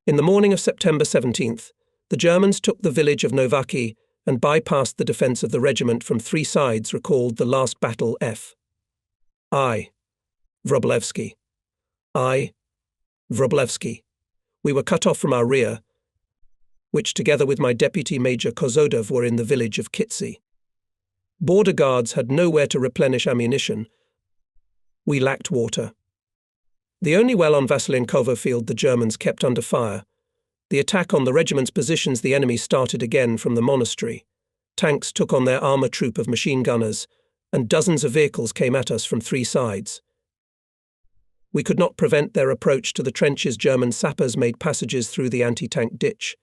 In the morning of September 17th, the Germans took the village of Novaki and bypassed the defence of the regiment from three sides, recalled the last battle F. I. Wróblewski. I. Wróblewski. We were cut off from our rear, which together with my deputy Major Kozodov were in the village of Kitsi. Border guards had nowhere to replenish ammunition. We lacked water. The only well on Vasilenkovo field the Germans kept under fire. The attack on the regiment's positions the enemy started again from the monastery. Tanks took on their armour troop of machine gunners, and dozens of vehicles came at us from three sides. We could not prevent their approach to the trenches. German sappers made passages through the anti-tank ditch.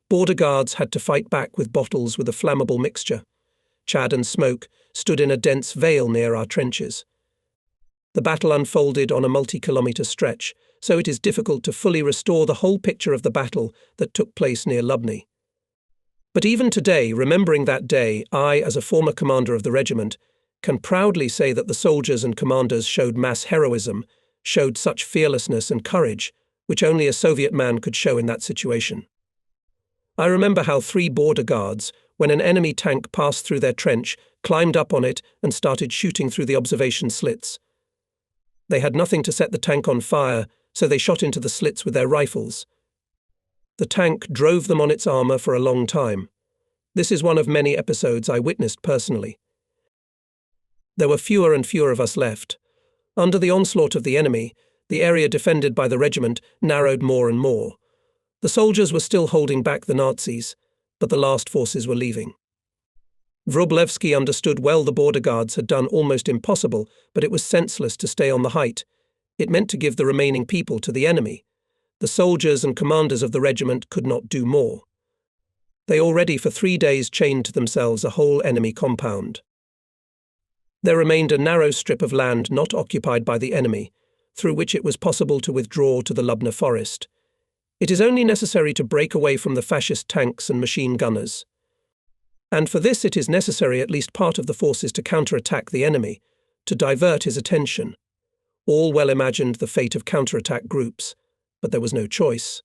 Border guards had to fight back with bottles with a flammable mixture. Chad and smoke stood in a dense veil near our trenches. The battle unfolded on a multi-kilometre stretch, so it is difficult to fully restore the whole picture of the battle that took place near Lubny. But even today, remembering that day, I, as a former commander of the regiment, can proudly say that the soldiers and commanders showed mass heroism, showed such fearlessness and courage, which only a Soviet man could show in that situation. I remember how three border guards, when an enemy tank passed through their trench, climbed up on it and started shooting through the observation slits. They had nothing to set the tank on fire, so they shot into the slits with their rifles. The tank drove them on its armour for a long time. This is one of many episodes I witnessed personally. There were fewer and fewer of us left. Under the onslaught of the enemy, the area defended by the regiment narrowed more and more. The soldiers were still holding back the Nazis, but the last forces were leaving. Wróblewski understood well the border guards had done almost impossible, but it was senseless to stay on the height. It meant to give the remaining people to the enemy. The soldiers and commanders of the regiment could not do more. They already for 3 days chained to themselves a whole enemy compound. There remained a narrow strip of land not occupied by the enemy, through which it was possible to withdraw to the Lubna forest. It is only necessary to break away from the fascist tanks and machine gunners. And for this it is necessary at least part of the forces to counterattack the enemy, to divert his attention. All well imagined the fate of counterattack groups, but there was no choice.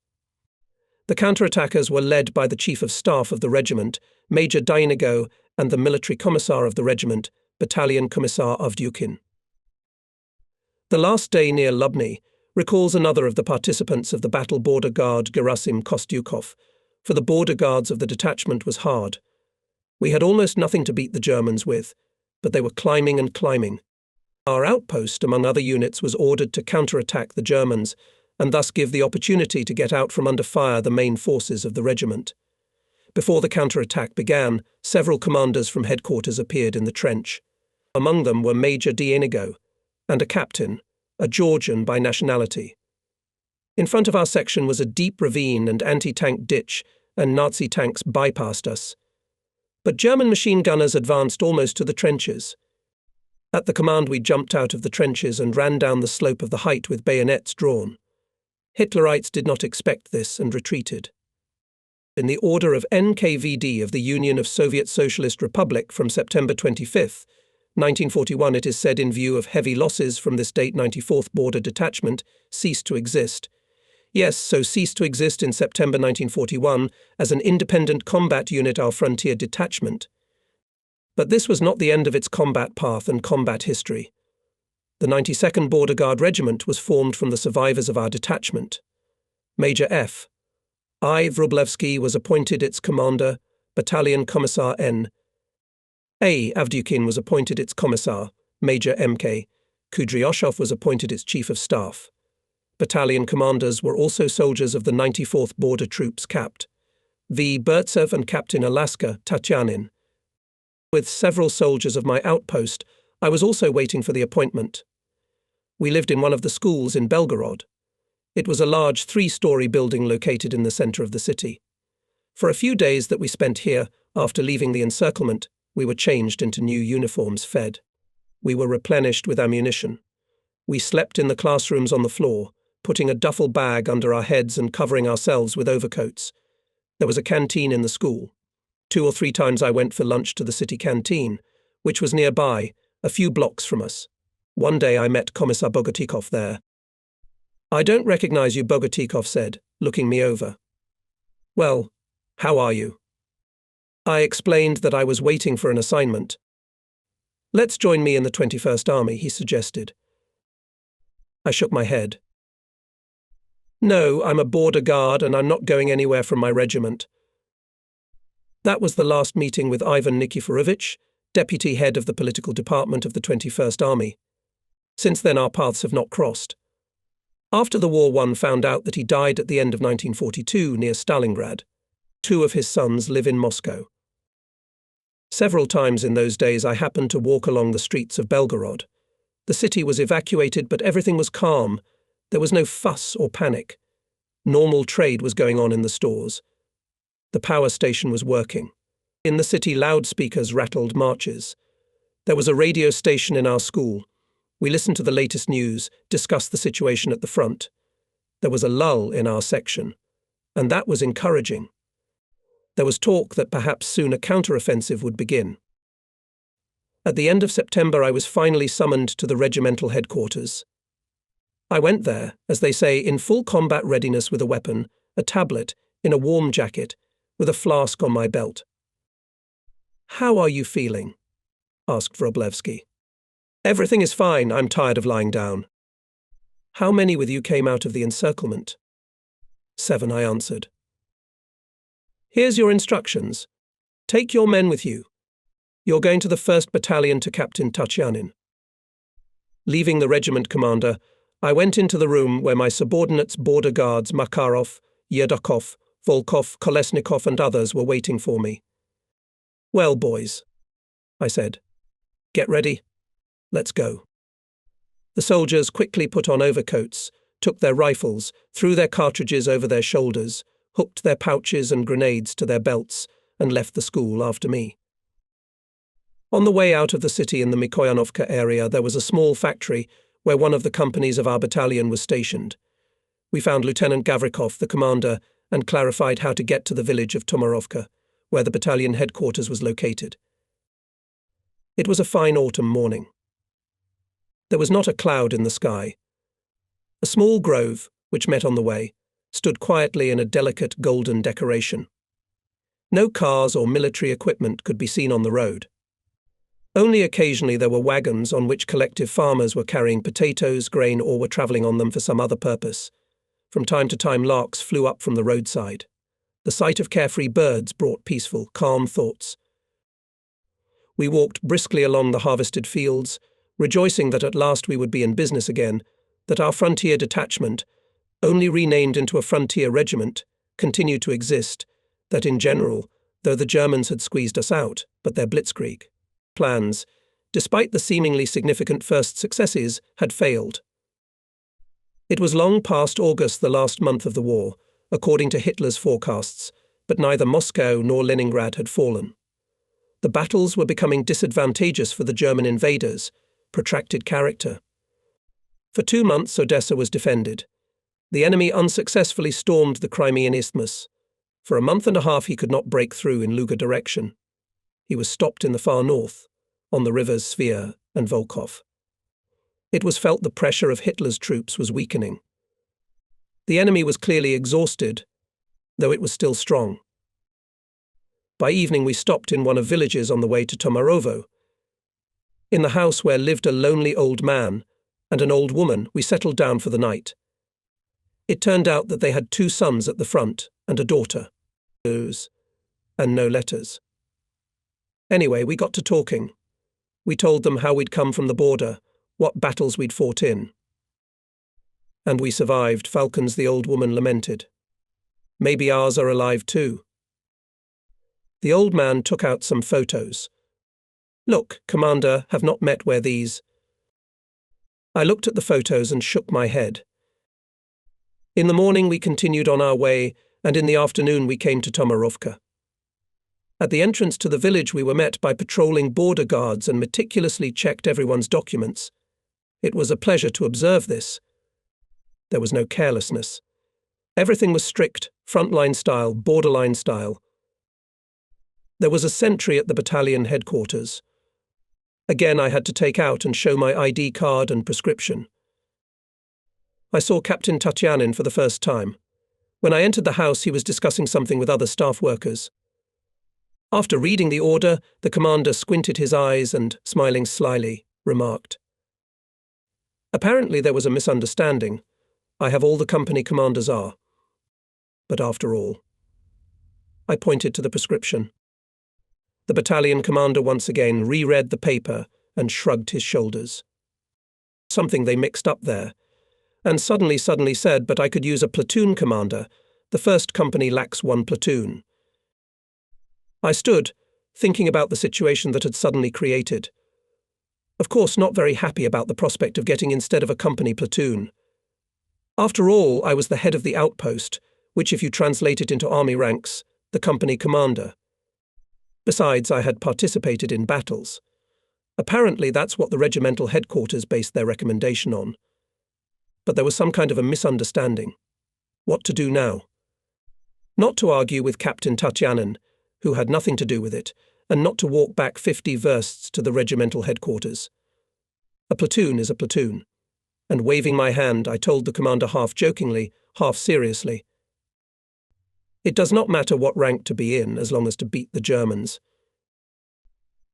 The counterattackers were led by the Chief of Staff of the regiment, Major Dainigo, and the military commissar of the regiment, Battalion Commissar Avdyukin. The last day near Lubny recalls another of the participants of the battle border guard, Gerasim Kostyukov. For the border guards of the detachment was hard. We had almost nothing to beat the Germans with, but they were climbing and climbing. Our outpost, among other units, was ordered to counterattack the Germans, and thus give the opportunity to get out from under fire the main forces of the regiment. Before the counterattack began, several commanders from headquarters appeared in the trench. Among them were Major Dainigo and a captain, a Georgian by nationality. In front of our section was a deep ravine and anti-tank ditch, and Nazi tanks bypassed us. But German machine gunners advanced almost to the trenches. At the command we jumped out of the trenches and ran down the slope of the height with bayonets drawn. Hitlerites did not expect this and retreated. In the order of NKVD of the Union of Soviet Socialist Republic from September 25th, 1941, it is said, in view of heavy losses from this date, 94th Border Detachment ceased to exist. Yes, so ceased to exist in September 1941 as an independent combat unit, our frontier detachment. But this was not the end of its combat path and combat history. The 92nd Border Guard Regiment was formed from the survivors of our detachment. Major F. I. Wróblewski was appointed its commander, Battalion Commissar N. A. Avdyukin was appointed its commissar, Major M.K. Kudryashov was appointed its chief of staff. Battalion commanders were also soldiers of the 94th Border Troops Capt. V. Burtsev and Captain Alaska Tatyanin. With several soldiers of my outpost, I was also waiting for the appointment. We lived in one of the schools in Belgorod. It was a large 3-story building located in the center of the city. For a few days that we spent here, after leaving the encirclement, we were changed into new uniforms, fed. We were replenished with ammunition. We slept in the classrooms on the floor, putting a duffel bag under our heads and covering ourselves with overcoats. There was a canteen in the school. 2 or 3 times I went for lunch to the city canteen, which was nearby, a few blocks from us. One day I met Commissar Bogotikov there. "I don't recognize you," Bogotikov said. looking me over. "Well, how are you?" I explained that I was waiting for an assignment. "Let's join me in the 21st Army," he suggested. I shook my head. "No, I'm a border guard and I'm not going anywhere from my regiment." That was the last meeting with Ivan Nikiforovich, deputy head of the political department of the 21st Army. Since then our paths have not crossed. After the war, one found out that he died at the end of 1942 near Stalingrad. 2 of his sons live in Moscow. Several times in those days I happened to walk along the streets of Belgorod. The city was evacuated, but everything was calm. There was no fuss or panic. Normal trade was going on in the stores. The power station was working. In the city, loudspeakers rattled marches. There was a radio station in our school. We listened to the latest news, discussed the situation at the front. There was a lull in our section, and that was encouraging. There was talk that perhaps soon a counteroffensive would begin. At the end of September, I was finally summoned to the regimental headquarters. I went there, as they say, in full combat readiness with a weapon, a tablet, in a warm jacket, with a flask on my belt. "How are you feeling?" asked Wroblewski. "Everything is fine. I'm tired of lying down." "How many with you came out of the encirclement?" 7, I answered. "Here's your instructions. Take your men with you. You're going to the 1st Battalion to Captain Tatyanin." Leaving the regiment commander, I went into the room where my subordinates, border guards Makarov, Yerdakov, Volkov, Kolesnikov and others were waiting for me. "Well, boys," I said, "get ready. Let's go." The soldiers quickly put on overcoats, took their rifles, threw their cartridges over their shoulders, hooked their pouches and grenades to their belts, and left the school after me. On the way out of the city in the Mikoyanovka area, there was a small factory where one of the companies of our battalion was stationed. We found Lieutenant Gavrikov, the commander, and clarified how to get to the village of Tomarovka, where the battalion headquarters was located. It was a fine autumn morning. There was not a cloud in the sky. A small grove, which met on the way, stood quietly in a delicate golden decoration. No cars or military equipment could be seen on the road. Only occasionally there were wagons on which collective farmers were carrying potatoes, grain, or were travelling on them for some other purpose. From time to time larks flew up from the roadside. The sight of carefree birds brought peaceful, calm thoughts. We walked briskly along the harvested fields, rejoicing that at last we would be in business again, that our frontier detachment, only renamed into a frontier regiment, continued to exist, that in general, though the Germans had squeezed us out, but their blitzkrieg plans, despite the seemingly significant first successes, had failed. It was long past August, the last month of the war, according to Hitler's forecasts, but neither Moscow nor Leningrad had fallen. The battles were becoming disadvantageous for the German invaders, protracted character. For 2 months Odessa was defended. The enemy unsuccessfully stormed the Crimean Isthmus. For a month and a half he could not break through in Luga direction. He was stopped in the far north, on the rivers Svir and Volkov. It was felt the pressure of Hitler's troops was weakening. The enemy was clearly exhausted, though it was still strong. By evening we stopped in one of villages on the way to Tomarovo. In the house where lived a lonely old man and an old woman, we settled down for the night. It turned out that they had 2 sons at the front and a daughter, and no letters. Anyway, we got to talking. We told them how we'd come from the border, what battles we'd fought in. "And we survived," Falcons, the old woman lamented. "Maybe ours are alive too." The old man took out some photos. "Look, Commander, have not met where these—" I looked at the photos and shook my head. In the morning we continued on our way, and in the afternoon we came to Tomarovka. At the entrance to the village we were met by patrolling border guards and meticulously checked everyone's documents. It was a pleasure to observe this. There was no carelessness. Everything was strict, frontline style, borderline style. There was a sentry at the battalion headquarters. Again I had to take out and show my ID card and prescription. I saw Captain Tatyanin for the first time. When I entered the house, he was discussing something with other staff workers. After reading the order, the commander squinted his eyes and, smiling slyly, remarked, "Apparently there was a misunderstanding. I have all the company commanders are. But after all." I pointed to the prescription. The battalion commander once again reread the paper and shrugged his shoulders. Something they mixed up there, and suddenly said, "But I could use a platoon commander. The first company lacks one platoon." I stood, thinking about the situation that had suddenly created. Of course, not very happy about the prospect of getting instead of a company platoon. After all, I was the head of the outpost, which, if you translate it into army ranks, the company commander. Besides, I had participated in battles. Apparently, that's what the regimental headquarters based their recommendation on. But there was some kind of a misunderstanding. What to do now? Not to argue with Captain Tatyanin, who had nothing to do with it, and not to walk back 50 versts to the regimental headquarters. A platoon is a platoon. And waving my hand, I told the commander half jokingly, half seriously, "It does not matter what rank to be in, as long as to beat the Germans."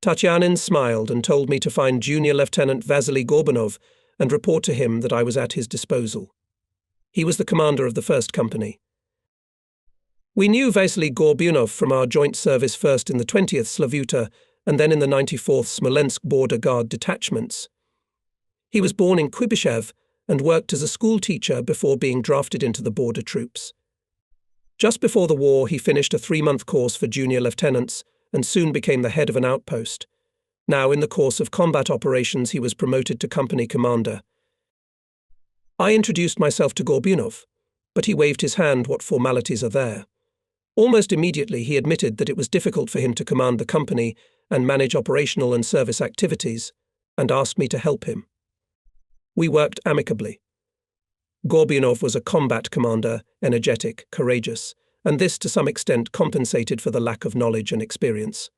Tatyanin smiled and told me to find Junior Lieutenant Vasily Gorbanov and report to him that I was at his disposal. He was the commander of the 1st Company. We knew Vasily Gorbanov from our joint service first in the 20th Slavuta and then in the 94th Smolensk Border Guard detachments. He was born in Kuibyshev and worked as a school teacher before being drafted into the border troops. Just before the war, he finished a 3-month course for junior lieutenants and soon became the head of an outpost. Now, in the course of combat operations, he was promoted to company commander. I introduced myself to Gorbunov, but he waved his hand. What formalities are there? Almost immediately, he admitted that it was difficult for him to command the company and manage operational and service activities, and asked me to help him. We worked amicably. Gorbunov was a combat commander, energetic, courageous, and this to some extent compensated for the lack of knowledge and experience.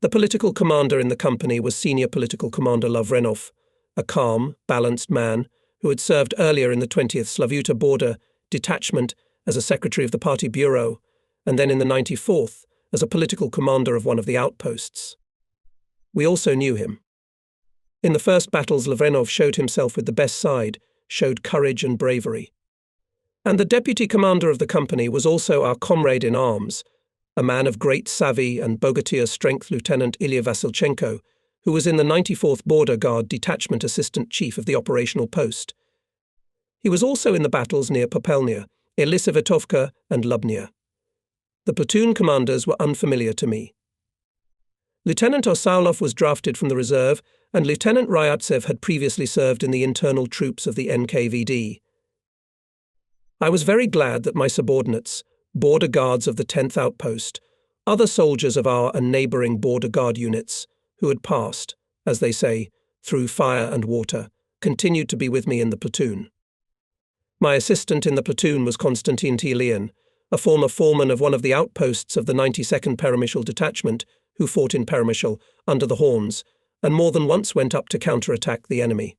The political commander in the company was Senior Political Commander Lavrenov, a calm, balanced man who had served earlier in the 20th Slavuta Border Detachment as a secretary of the party bureau, and then in the 94th as a political commander of one of the outposts. We also knew him. In the first battles, Lavrenov showed himself with the best side, showed courage and bravery. And the deputy commander of the company was also our comrade in arms, a man of great savvy and bogatier strength, Lieutenant Ilya Vasilchenko, who was in the 94th Border Guard Detachment Assistant Chief of the operational post. He was also in the battles near Popelnya, Elisavetovka and Lubnya. The platoon commanders were unfamiliar to me. Lieutenant Osaulov was drafted from the reserve, and Lieutenant Ryatsev had previously served in the internal troops of the NKVD. I was very glad that my subordinates, border guards of the 10th Outpost, other soldiers of our and neighbouring border guard units, who had passed, as they say, through fire and water, continued to be with me in the platoon. My assistant in the platoon was Konstantin Tilian, a former foreman of one of the outposts of the 92nd Peremyshal Detachment, who fought in Peremyshal under the Horns, and more than once went up to counterattack the enemy.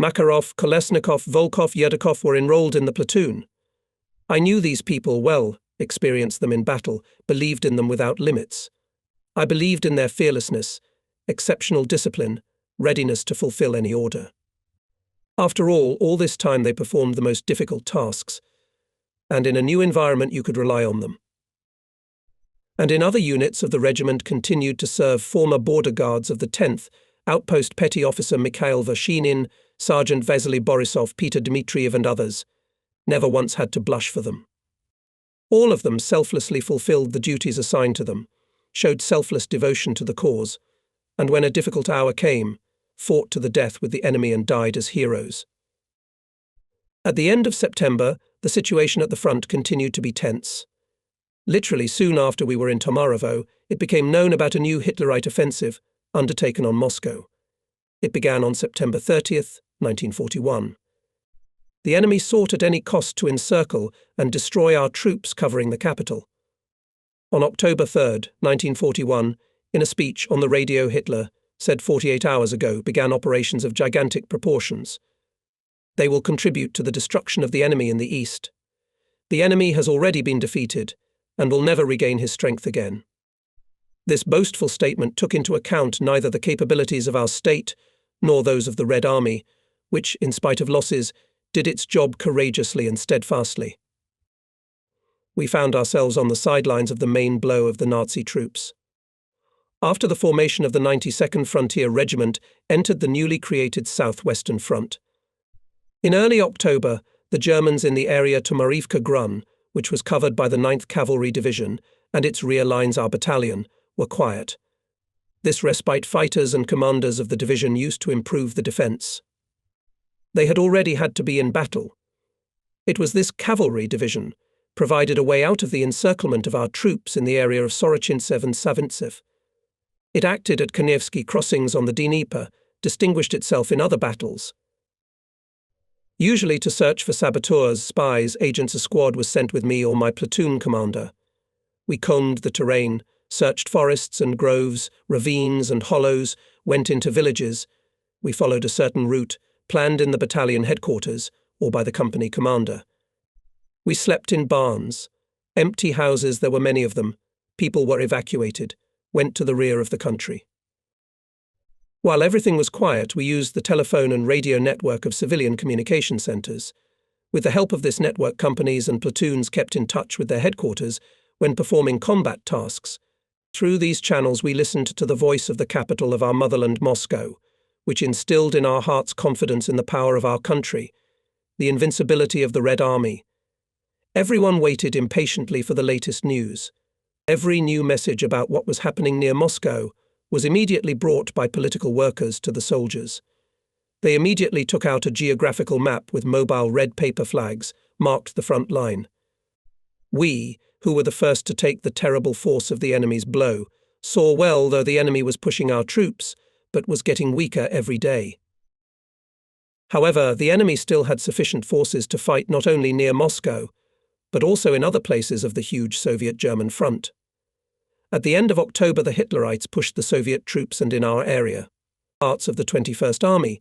Makarov, Kolesnikov, Volkov, Yedakov were enrolled in the platoon. I knew these people well, experienced them in battle, believed in them without limits. I believed in their fearlessness, exceptional discipline, readiness to fulfill any order. After all this time they performed the most difficult tasks, and in a new environment you could rely on them. And in other units of the regiment continued to serve former border guards of the 10th, Outpost Petty Officer Mikhail Vashinin, Sergeant Vasily Borisov, Peter Dmitriev and others. Never once had to blush for them. All of them selflessly fulfilled the duties assigned to them, showed selfless devotion to the cause, and when a difficult hour came, fought to the death with the enemy and died as heroes. At the end of September, the situation at the front continued to be tense. Literally soon after we were in Tomarovo, it became known about a new Hitlerite offensive undertaken on Moscow. It began on September 30th, 1941. The enemy sought at any cost to encircle and destroy our troops covering the capital. On October 3rd, 1941, in a speech on the radio, Hitler said 48 hours ago began operations of gigantic proportions. They will contribute to the destruction of the enemy in the east. The enemy has already been defeated and will never regain his strength again. This boastful statement took into account neither the capabilities of our state nor those of the Red Army, which, in spite of losses, did its job courageously and steadfastly. We found ourselves on the sidelines of the main blow of the Nazi troops. After the formation of the 92nd Frontier Regiment entered the newly created Southwestern Front. In early October, the Germans in the area to Marivka Grun, which was covered by the 9th Cavalry Division and its rear lines our battalion, were quiet. This respite fighters and commanders of the division used to improve the defence. They had already had to be in battle. It was this cavalry division provided a way out of the encirclement of our troops in the area of Sorochintsev and Savintsev. It acted at Konevsky crossings on the Dnieper, distinguished itself in other battles. Usually to search for saboteurs, spies, agents, a squad was sent with me or my platoon commander. We combed the terrain, searched forests and groves, ravines and hollows, went into villages. We followed a certain route, planned in the battalion headquarters or by the company commander. We slept in barns. Empty houses, there were many of them. People were evacuated, went to the rear of the country. While everything was quiet, we used the telephone and radio network of civilian communication centres. With the help of this network, companies and platoons kept in touch with their headquarters when performing combat tasks. Through these channels we listened to the voice of the capital of our motherland, Moscow, which instilled in our hearts confidence in the power of our country, the invincibility of the Red Army. Everyone waited impatiently for the latest news. Every new message about what was happening near Moscow was immediately brought by political workers to the soldiers. They immediately took out a geographical map with mobile red paper flags, marked the front line. We, who were the first to take the terrible force of the enemy's blow, saw well, though the enemy was pushing our troops, but was getting weaker every day. However, the enemy still had sufficient forces to fight not only near Moscow, but also in other places of the huge Soviet-German front. At the end of October, the Hitlerites pushed the Soviet troops and in our area, parts of the 21st Army,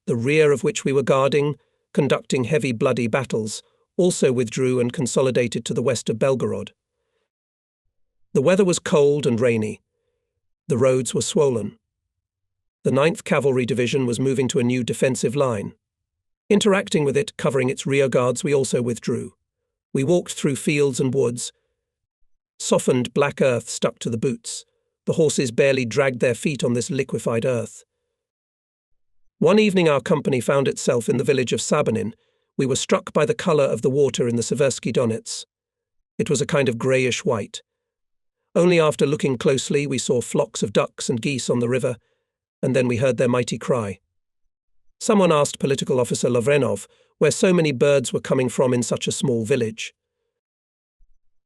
the rear of which we were guarding, conducting heavy bloody battles, also withdrew and consolidated to the west of Belgorod. The weather was cold and rainy. The roads were swollen. The 9th Cavalry Division was moving to a new defensive line. Interacting with it, covering its rear guards, we also withdrew. We walked through fields and woods. Softened black earth stuck to the boots. The horses barely dragged their feet on this liquefied earth. One evening our company found itself in the village of Sabanin. We were struck by the colour of the water in the Seversky Donets. It was a kind of greyish-white. Only after looking closely we saw flocks of ducks and geese on the river, and then we heard their mighty cry. Someone asked political officer Lavrenov where so many birds were coming from in such a small village.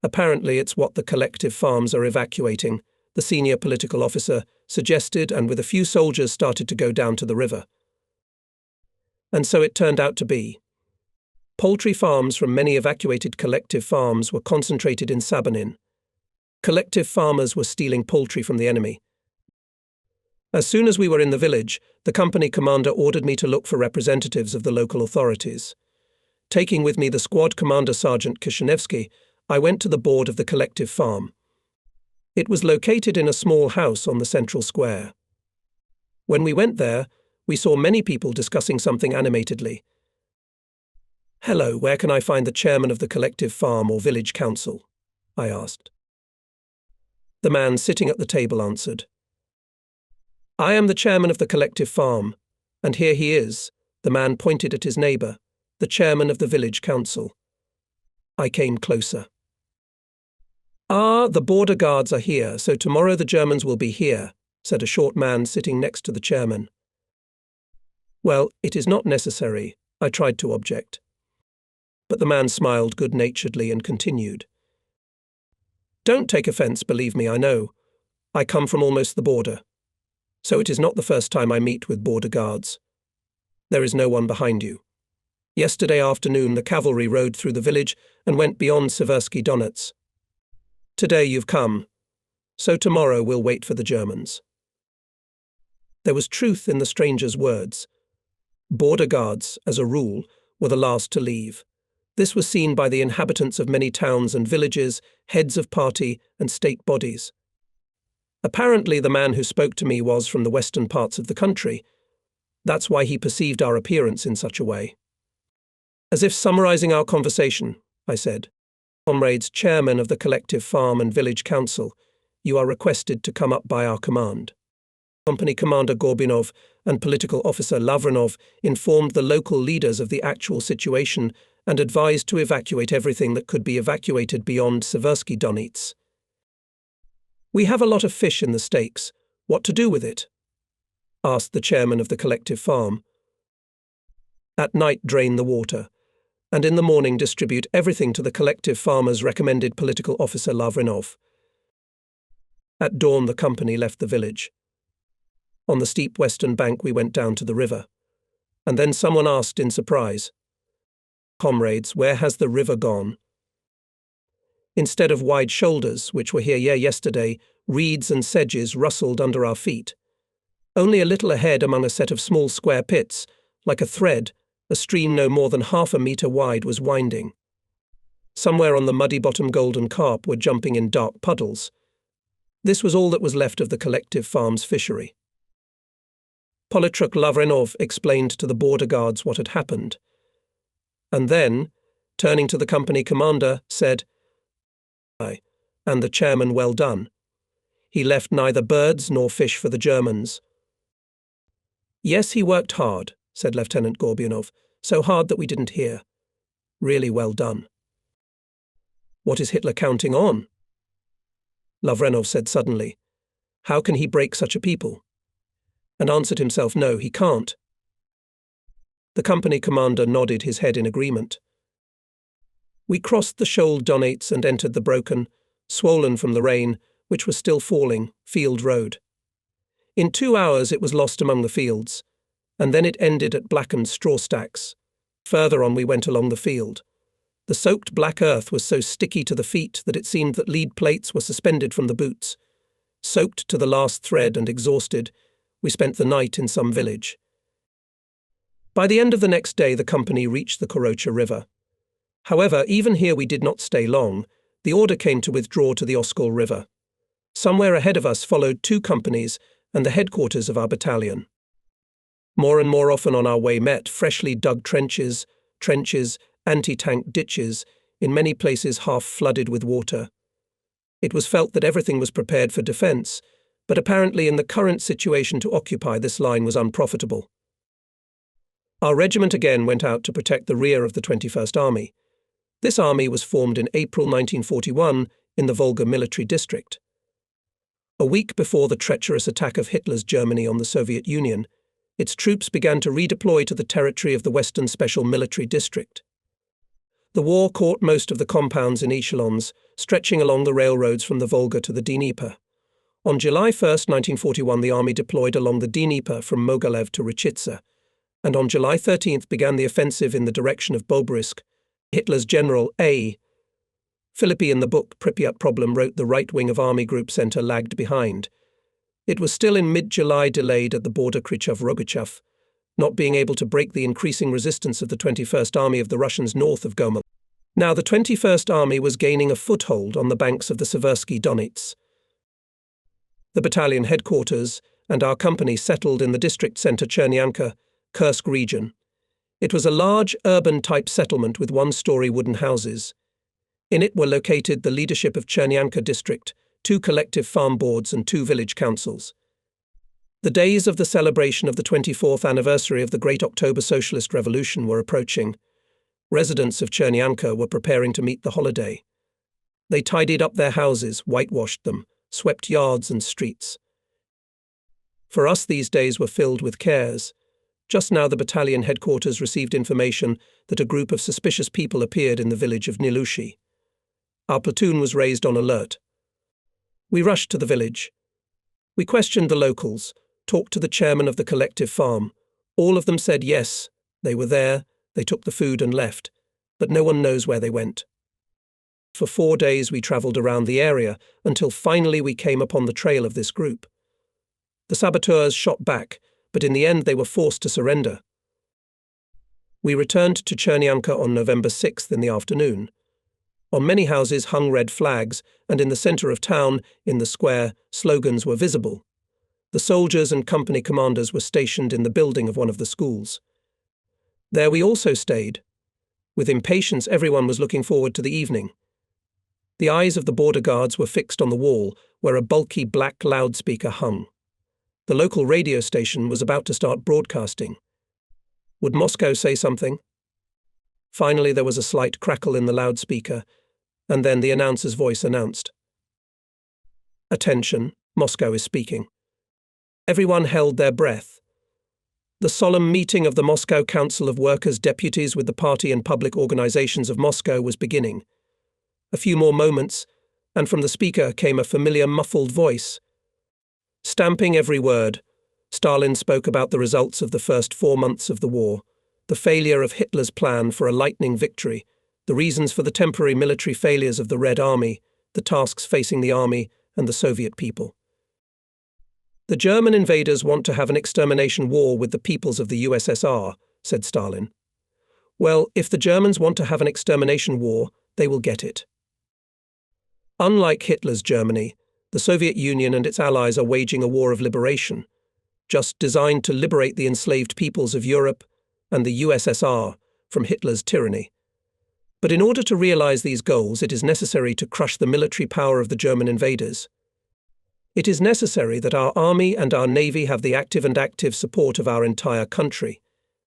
Apparently it's what the collective farms are evacuating, the senior political officer suggested, and with a few soldiers started to go down to the river. And so it turned out to be. Poultry farms from many evacuated collective farms were concentrated in Sabanin. Collective farmers were stealing poultry from the enemy. As soon as we were in the village, the company commander ordered me to look for representatives of the local authorities. Taking with me the squad commander Sergeant Kishinevsky, I went to the board of the collective farm. It was located in a small house on the central square. When we went there, we saw many people discussing something animatedly. "Hello, where can I find the chairman of the collective farm or village council?" I asked. The man sitting at the table answered, "I am the chairman of the collective farm, and here he is." The man pointed at his neighbour, the chairman of the village council. I came closer. "Ah, the border guards are here, so tomorrow the Germans will be here," said a short man sitting next to the chairman. "Well, it is not necessary," I tried to object. But the man smiled good-naturedly and continued. "Don't take offence, believe me, I know. I come from almost the border. So it is not the first time I meet with border guards. There is no one behind you. Yesterday afternoon the cavalry rode through the village and went beyond Seversky Donets. Today you've come, so tomorrow we'll wait for the Germans." There was truth in the stranger's words. Border guards, as a rule, were the last to leave. This was seen by the inhabitants of many towns and villages, heads of party and state bodies. Apparently, the man who spoke to me was from the western parts of the country. That's why he perceived our appearance in such a way. As if summarizing our conversation, I said, "Comrades, chairman of the collective farm and village council, you are requested to come up by our command." Company Commander Gorbinov and political officer Lavrinov informed the local leaders of the actual situation and advised to evacuate everything that could be evacuated beyond Seversky Donets. "We have a lot of fish in the stakes. What to do with it?" asked the chairman of the collective farm. "At night drain the water, and in the morning distribute everything to the collective farmers," recommended political officer Lavrinov. At dawn the company left the village. On the steep western bank we went down to the river, and then someone asked in surprise, "Comrades, where has the river gone?" Instead of wide shoulders, which were here yesterday, reeds and sedges rustled under our feet. Only a little ahead, among a set of small square pits, like a thread, a stream no more than 1/2 meter wide was winding. Somewhere on the muddy-bottom golden carp were jumping in dark puddles. This was all that was left of the collective farm's fishery. Politruk Lavrinov explained to the border guards what had happened, and then, turning to the company commander, said, "Aye, and the chairman well done. He left neither birds nor fish for the Germans." "Yes, he worked hard," said Lieutenant Gorbinov, "so hard that we didn't hear. Really well done." "What is Hitler counting on?" Lavrinov said suddenly. "How can he break such a people?" And answered himself, "No, he can't." The company commander nodded his head in agreement. We crossed the shoal Donets and entered the broken, swollen from the rain, which was still falling, field road. In 2 hours it was lost among the fields, and then it ended at blackened straw stacks. Further on we went along the field. The soaked black earth was so sticky to the feet that it seemed that lead plates were suspended from the boots. Soaked to the last thread and exhausted, we spent the night in some village. By the end of the next day the company reached the Korocha River. However, even here we did not stay long. The order came to withdraw to the Oskol River. Somewhere ahead of us followed 2 companies and the headquarters of our battalion. More and more often on our way met freshly dug trenches, anti-tank ditches, in many places half flooded with water. It was felt that everything was prepared for defence, but apparently in the current situation to occupy this line was unprofitable. Our regiment again went out to protect the rear of the 21st Army. This army was formed in April 1941 in the Volga military district. A week before the treacherous attack of Hitler's Germany on the Soviet Union, its troops began to redeploy to the territory of the Western Special Military District. The war caught most of the compounds in echelons, stretching along the railroads from the Volga to the Dnieper. On July 1, 1941, the army deployed along the Dnieper from Mogilev to Rychitsa, and on July 13 began the offensive in the direction of Bobruisk. Hitler's General A. Philippi in the book Pripyat Problem wrote the right wing of Army Group Center lagged behind. It was still in mid-July delayed at the border Krychov-Rogachev, not being able to break the increasing resistance of the 21st Army of the Russians north of Gomel. Now the 21st Army was gaining a foothold on the banks of the Seversky Donets. The battalion headquarters and our company settled in the district center Chernyanka, Kursk region. It was a large urban-type settlement with 1-story wooden houses. In it were located the leadership of Chernyanka district, 2 collective farm boards and 2 village councils. The days of the celebration of the 24th anniversary of the Great October Socialist Revolution were approaching. Residents of Chernyanka were preparing to meet the holiday. They tidied up their houses, whitewashed them, swept yards and streets. For us these days were filled with cares. Just now the battalion headquarters received information that a group of suspicious people appeared in the village of Nilushi. Our platoon was raised on alert. We rushed to the village. We questioned the locals, talked to the chairman of the collective farm. All of them said yes, they were there, they took the food and left, but no one knows where they went. For 4 days we travelled around the area until finally we came upon the trail of this group. The saboteurs shot back, but in the end they were forced to surrender. We returned to Chernyanka on November 6th in the afternoon. On many houses hung red flags, and in the centre of town, in the square, slogans were visible. The soldiers and company commanders were stationed in the building of one of the schools. There we also stayed. With impatience, everyone was looking forward to the evening. The eyes of the border guards were fixed on the wall, where a bulky black loudspeaker hung. The local radio station was about to start broadcasting. Would Moscow say something? Finally, there was a slight crackle in the loudspeaker, and then the announcer's voice announced, "Attention, Moscow is speaking." Everyone held their breath. The solemn meeting of the Moscow Council of Workers' Deputies with the party and public organizations of Moscow was beginning. A few more moments, and from the speaker came a familiar muffled voice. Stamping every word, Stalin spoke about the results of the first 4 months of the war, the failure of Hitler's plan for a lightning victory, the reasons for the temporary military failures of the Red Army, the tasks facing the army and the Soviet people. "The German invaders want to have an extermination war with the peoples of the USSR, said Stalin. Well, if the Germans want to have an extermination war, they will get it. Unlike Hitler's Germany, the Soviet Union and its allies are waging a war of liberation, just designed to liberate the enslaved peoples of Europe and the USSR from Hitler's tyranny. But in order to realize these goals, it is necessary to crush the military power of the German invaders. It is necessary that our army and our navy have the active support of our entire country,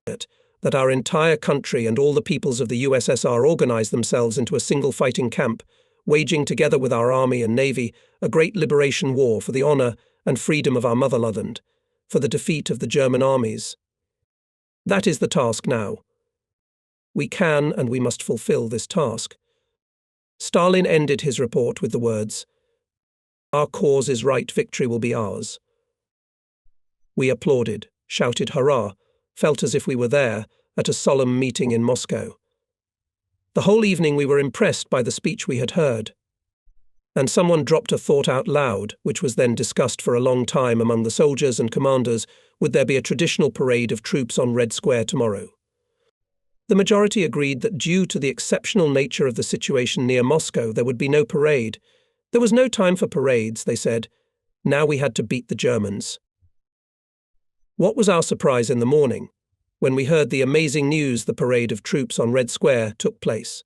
that our entire country and all the peoples of the USSR organize themselves into a single fighting camp, waging together with our army and navy a great liberation war for the honor and freedom of our motherland, for the defeat of the German armies. That is the task now. We can and we must fulfill this task." Stalin ended his report with the words, "Our cause is right, victory will be ours." We applauded, shouted hurrah, felt as if we were there, at a solemn meeting in Moscow. The whole evening we were impressed by the speech we had heard. And someone dropped a thought out loud, which was then discussed for a long time among the soldiers and commanders: would there be a traditional parade of troops on Red Square tomorrow? The majority agreed that due to the exceptional nature of the situation near Moscow, there would be no parade. There was no time for parades, they said. Now we had to beat the Germans. What was our surprise in the morning, when we heard the amazing news the parade of troops on Red Square took place.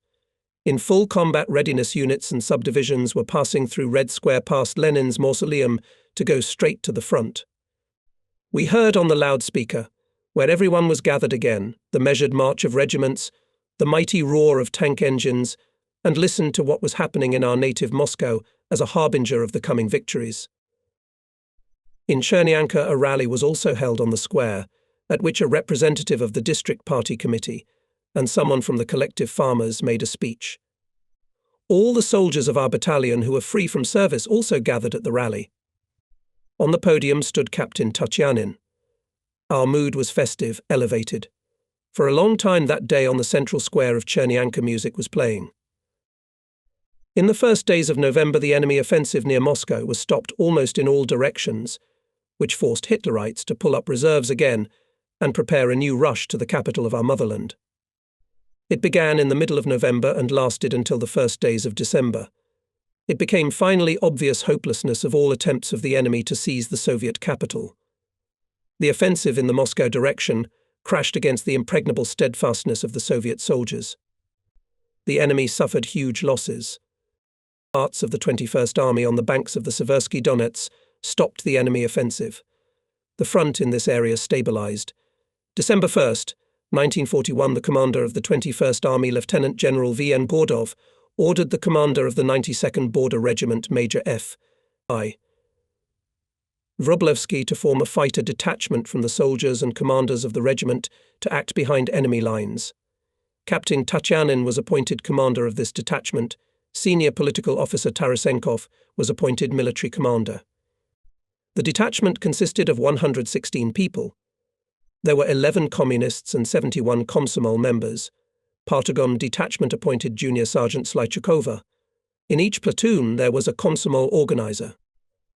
In full combat readiness, units and subdivisions were passing through Red Square past Lenin's mausoleum to go straight to the front. We heard on the loudspeaker, where everyone was gathered again, the measured march of regiments, the mighty roar of tank engines, and listened to what was happening in our native Moscow as a harbinger of the coming victories. In Chernyanka, a rally was also held on the square, at which a representative of the district party committee and someone from the collective farmers made a speech. All the soldiers of our battalion who were free from service also gathered at the rally. On the podium stood Captain Tutyanin. Our mood was festive, elevated. For a long time that day on the central square of Chernyanka music was playing. In the first days of November, the enemy offensive near Moscow was stopped almost in all directions, which forced Hitlerites to pull up reserves again and prepare a new rush to the capital of our motherland. It began in the middle of November and lasted until the first days of December. It became finally obvious hopelessness of all attempts of the enemy to seize the Soviet capital. The offensive in the Moscow direction crashed against the impregnable steadfastness of the Soviet soldiers. The enemy suffered huge losses. Parts of the 21st Army on the banks of the Seversky Donets stopped the enemy offensive. The front in this area stabilized. December 1st, 1941, the commander of the 21st Army, Lieutenant General V.N. Gordov, ordered the commander of the 92nd Border Regiment, Major F.I. Wroblewski, to form a fighter detachment from the soldiers and commanders of the regiment to act behind enemy lines. Captain Tutyanin was appointed commander of this detachment. Senior political officer Tarasenkov was appointed military commander. The detachment consisted of 116 people. There were 11 communists and 71 Komsomol members. Partagom detachment appointed Junior Sergeant Slychakova. In each platoon there was a Komsomol organizer.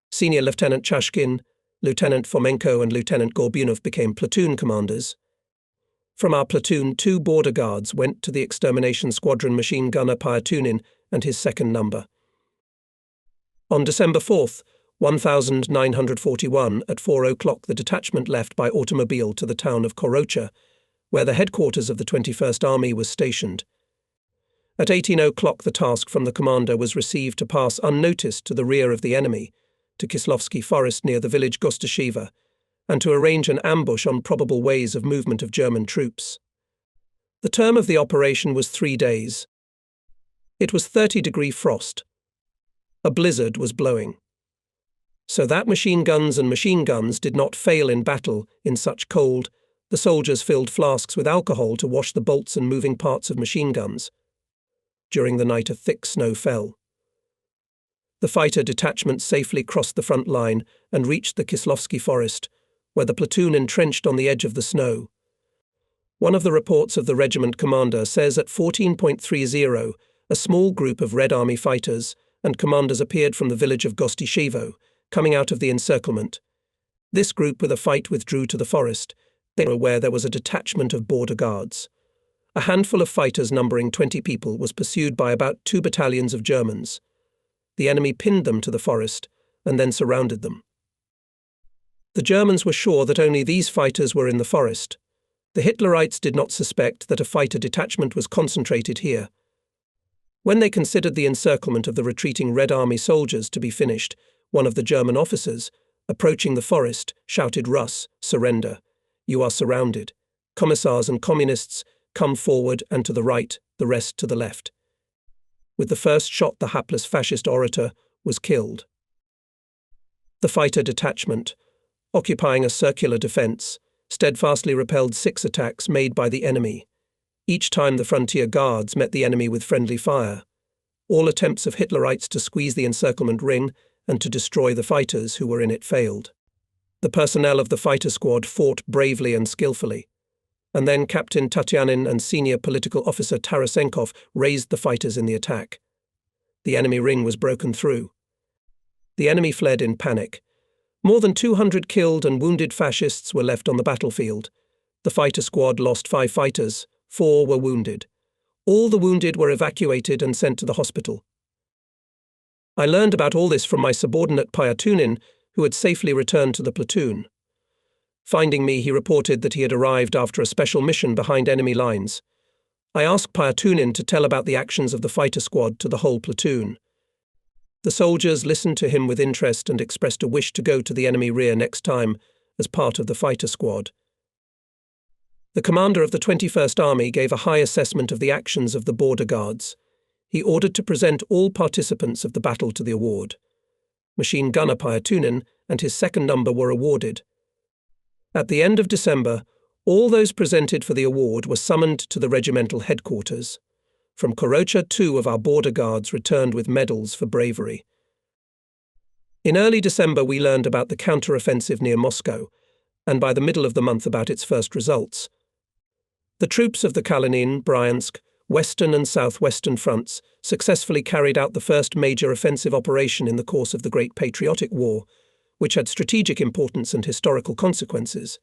Senior Lieutenant Chashkin, Lieutenant Fomenko and Lieutenant Gorbunov became platoon commanders. From our platoon, 2 border guards went to the extermination squadron machine gunner Pyatunin and his second number. On December 4th, 1941, at 4 o'clock, the detachment left by automobile to the town of Korocha, where the headquarters of the 21st Army was stationed. At 18 o'clock, the task from the commander was received to pass unnoticed to the rear of the enemy, to Kislovsky Forest near the village Gostashiva, and to arrange an ambush on probable ways of movement of German troops. The term of the operation was 3 days. It was 30-degree frost. A blizzard was blowing. So that machine guns and machine guns did not fail in battle in such cold, the soldiers filled flasks with alcohol to wash the bolts and moving parts of machine guns. During the night, a thick snow fell. The fighter detachment safely crossed the front line and reached the Kislovsky Forest, where the platoon entrenched on the edge of the snow. One of the reports of the regiment commander says at 14.30, a small group of Red Army fighters and commanders appeared from the village of Gostishevo, coming out of the encirclement. This group with a fight withdrew to the forest. They were where there was a detachment of border guards. A handful of fighters numbering 20 people was pursued by about 2 battalions of Germans. The enemy pinned them to the forest and then surrounded them. The Germans were sure that only these fighters were in the forest. The Hitlerites did not suspect that a fighter detachment was concentrated here. When they considered the encirclement of the retreating Red Army soldiers to be finished, one of the German officers, approaching the forest, shouted, "Russ, surrender. You are surrounded. Commissars and communists, come forward and to the right, the rest to the left." With the first shot, the hapless fascist orator was killed. The fighter detachment, occupying a circular defence, steadfastly repelled 6 attacks made by the enemy. Each time the frontier guards met the enemy with friendly fire. All attempts of Hitlerites to squeeze the encirclement ring and to destroy the fighters who were in it failed. The personnel of the fighter squad fought bravely and skillfully. And then Captain Tatyanin and senior political officer Tarasenkov raised the fighters in the attack. The enemy ring was broken through. The enemy fled in panic. More than 200 killed and wounded fascists were left on the battlefield. The fighter squad lost 5 fighters, 4 were wounded. All the wounded were evacuated and sent to the hospital. I learned about all this from my subordinate Pyatunin, who had safely returned to the platoon. Finding me, he reported that he had arrived after a special mission behind enemy lines. I asked Pyatunin to tell about the actions of the fighter squad to the whole platoon. The soldiers listened to him with interest and expressed a wish to go to the enemy rear next time as part of the fighter squad. The commander of the 21st Army gave a high assessment of the actions of the border guards. He ordered to present all participants of the battle to the award. Machine gunner Pyatunin and his second number were awarded. At the end of December, all those presented for the award were summoned to the regimental headquarters. From Korocha, 2 of our border guards returned with medals for bravery. In early December, we learned about the counter-offensive near Moscow, and by the middle of the month about its first results. The troops of the Kalinin, Bryansk, Western and Southwestern fronts successfully carried out the first major offensive operation in the course of the Great Patriotic War, which had strategic importance and historical consequences.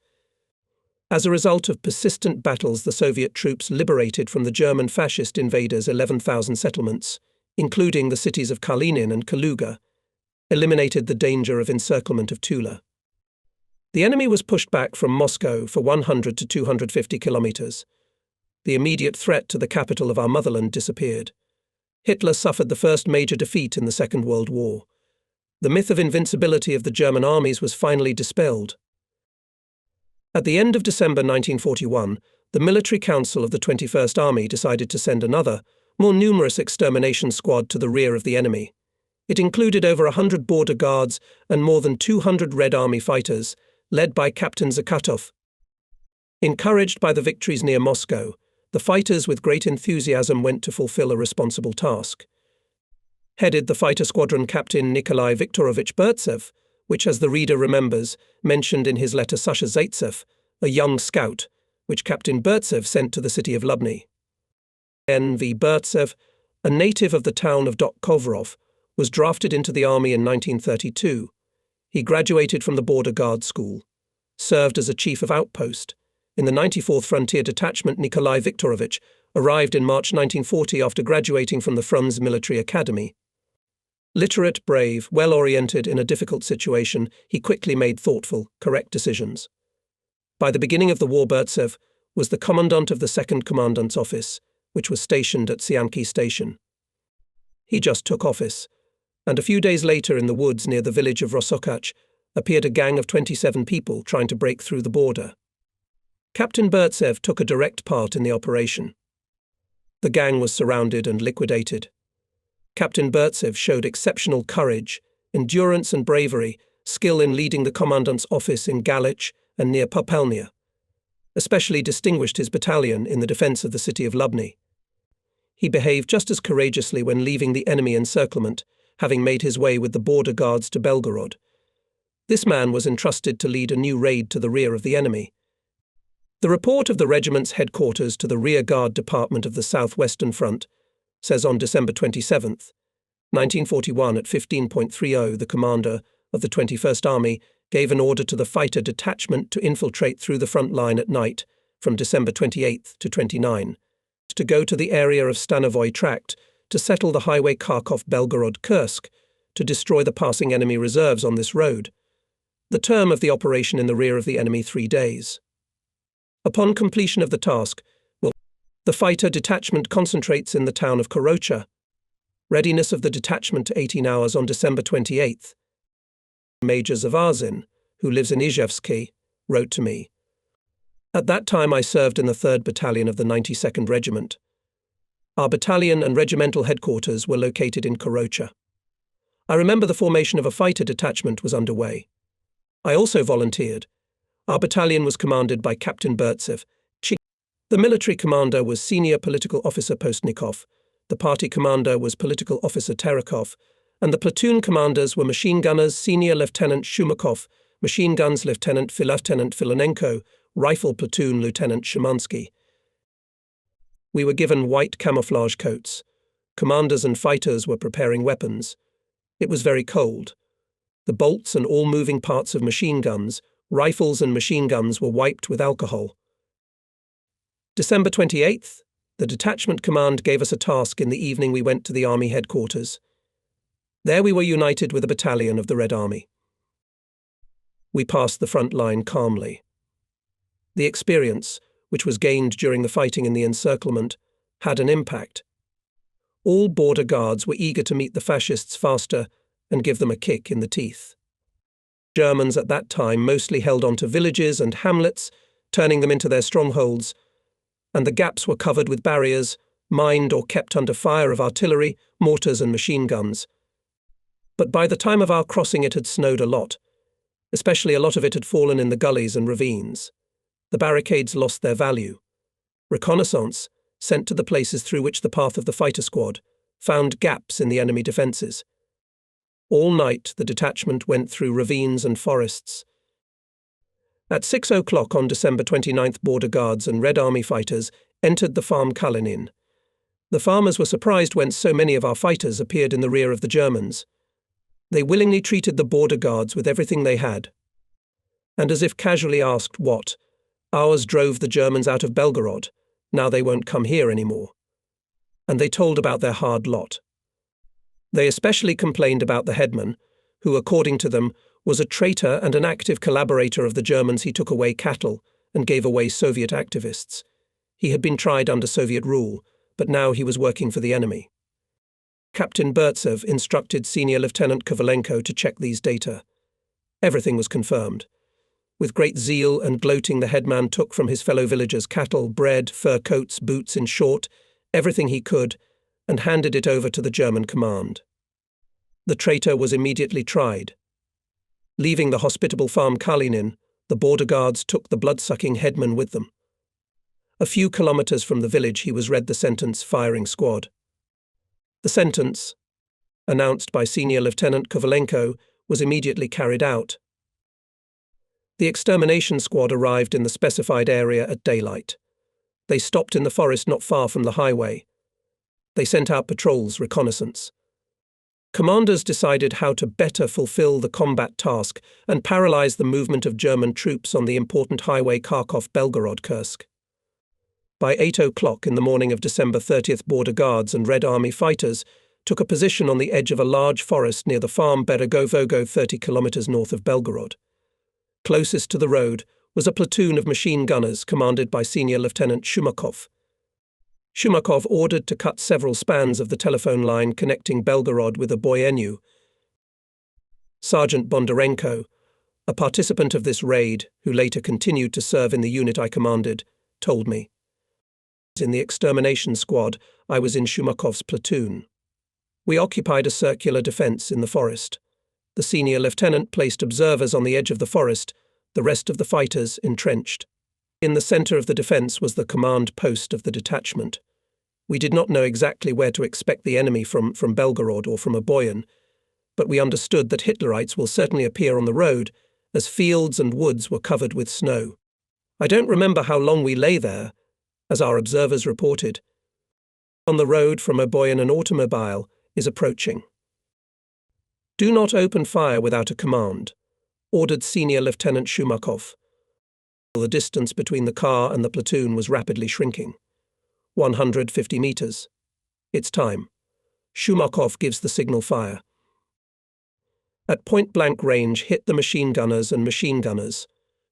As a result of persistent battles, the Soviet troops liberated from the German fascist invaders 11,000 settlements, including the cities of Kalinin and Kaluga, eliminated the danger of encirclement of Tula. The enemy was pushed back from Moscow for 100 to 250 kilometers. The immediate threat to the capital of our motherland disappeared. Hitler suffered the first major defeat in the Second World War. The myth of invincibility of the German armies was finally dispelled. At the end of December 1941, the Military Council of the 21st Army decided to send another, more numerous extermination squad to the rear of the enemy. It included over 100 border guards and more than 200 Red Army fighters, led by Captain Zakatov. Encouraged by the victories near Moscow, the fighters with great enthusiasm went to fulfill a responsible task. Headed the fighter squadron Captain Nikolai Viktorovich Burtsev, which, as the reader remembers, mentioned in his letter Sasha Zaitsev, a young scout, which Captain Burtsev sent to the city of Lubny. N.V. Burtsev, a native of the town of Kovrov, was drafted into the army in 1932. He graduated from the Border Guard School, served as a chief of outpost. in the 94th Frontier Detachment Nikolai Viktorovich arrived in March 1940 after graduating from the Frunze Military Academy. Literate, brave, well-oriented in a difficult situation, he quickly made thoughtful, correct decisions. By the beginning of the war, Burtsev was the commandant of the 2nd Commandant's office, which was stationed at Siamki Station. He just took office, and a few days later in the woods near the village of Rosokach appeared a gang of 27 people trying to break through the border. Captain Burtsev took a direct part in the operation. The gang was surrounded and liquidated. Captain Burtsev showed exceptional courage, endurance and bravery, skill in leading the commandant's office in Galich and near Popelnia. Especially distinguished his battalion in the defense of the city of Lubny. He behaved just as courageously when leaving the enemy encirclement, having made his way with the border guards to Belgorod. This man was entrusted to lead a new raid to the rear of the enemy. The report of the regiment's headquarters to the Rear Guard Department of the Southwestern Front says on December 27, 1941 at 15.30 the commander of the 21st Army gave an order to the fighter detachment to infiltrate through the front line at night from December 28 to 29, to go to the area of Stanovoy Tract to settle the highway Kharkov-Belgorod-Kursk, to destroy the passing enemy reserves on this road. The term of the operation in the rear of the enemy 3 days. Upon completion of the task, the fighter detachment concentrates in the town of Korocha. Readiness of the detachment to 18 hours on December 28th. Major Zavazin, who lives in Izhevsky, wrote to me. At that time I served in the 3rd Battalion of the 92nd Regiment. Our battalion and regimental headquarters were located in Korocha. I remember the formation of a fighter detachment was underway. I also volunteered. Our battalion was commanded by Captain Burtsev. The military commander was Senior Political Officer Postnikov, the party commander was Political Officer Terekov, and the platoon commanders were machine gunners Senior Lieutenant Shumakov, machine guns Lieutenant Filonenko, rifle platoon Lieutenant Shemansky. We were given white camouflage coats. Commanders and fighters were preparing weapons. It was very cold. The bolts and all moving parts of machine guns, rifles and machine guns were wiped with alcohol. December 28th, the detachment command gave us a task. In the evening we went to the army headquarters. There we were united with a battalion of the Red Army. We passed the front line calmly. The experience, which was gained during the fighting in the encirclement, had an impact. All border guards were eager to meet the fascists faster and give them a kick in the teeth. Germans at that time mostly held on to villages and hamlets, turning them into their strongholds, and the gaps were covered with barriers, mined or kept under fire of artillery, mortars and machine guns. But by the time of our crossing it had snowed a lot, especially a lot of it had fallen in the gullies and ravines. The barricades lost their value. Reconnaissance, sent to the places through which the path of the fighter squad, found gaps in the enemy defences. All night the detachment went through ravines and forests. At 6 o'clock on December 29th, border guards and Red Army fighters entered the farm Kalinin. The farmers were surprised when so many of our fighters appeared in the rear of the Germans. They willingly treated the border guards with everything they had. And as if casually asked what, ours drove the Germans out of Belgorod, now they won't come here anymore. And they told about their hard lot. They especially complained about the headman, who, according to them, was a traitor and an active collaborator of the Germans. He took away cattle and gave away Soviet activists. He had been tried under Soviet rule, but now he was working for the enemy. Captain Burtsev instructed Senior Lieutenant Kovalenko to check these data. Everything was confirmed. With great zeal and gloating, the headman took from his fellow villagers cattle, bread, fur coats, boots, in short, everything he could, and handed it over to the German command. The traitor was immediately tried. Leaving the hospitable farm Kalinin, the border guards took the blood-sucking headman with them. A few kilometers from the village he was read the sentence, firing squad. The sentence, announced by Senior Lieutenant Kovalenko, was immediately carried out. The extermination squad arrived in the specified area at daylight. They stopped in the forest not far from the highway. They sent out patrols, reconnaissance. Commanders decided how to better fulfill the combat task and paralyze the movement of German troops on the important highway Kharkov-Belgorod-Kursk. By 8 o'clock in the morning of December 30th, Border Guards and Red Army fighters took a position on the edge of a large forest near the farm Beregovogo 30 kilometers north of Belgorod. Closest to the road was a platoon of machine gunners commanded by Senior Lieutenant Shumakov. Shumakov ordered to cut several spans of the telephone line connecting Belgorod with Oboyenu. Sergeant Bondarenko, a participant of this raid who later continued to serve in the unit I commanded, told me. In the extermination squad, I was in Shumakov's platoon. We occupied a circular defense in the forest. The senior lieutenant placed observers on the edge of the forest, the rest of the fighters entrenched. In the center of the defense was the command post of the detachment. We did not know exactly where to expect the enemy from Belgorod or from Oboyan, but we understood that Hitlerites will certainly appear on the road, as fields and woods were covered with snow. I don't remember how long we lay there, as our observers reported. On the road from Oboyan, an automobile is approaching. "Do not open fire without a command," ordered Senior Lieutenant Shumakov. The distance between the car and the platoon was rapidly shrinking. 150 meters. It's time. Shumakov gives the signal fire. At point-blank range hit the machine gunners and machine gunners.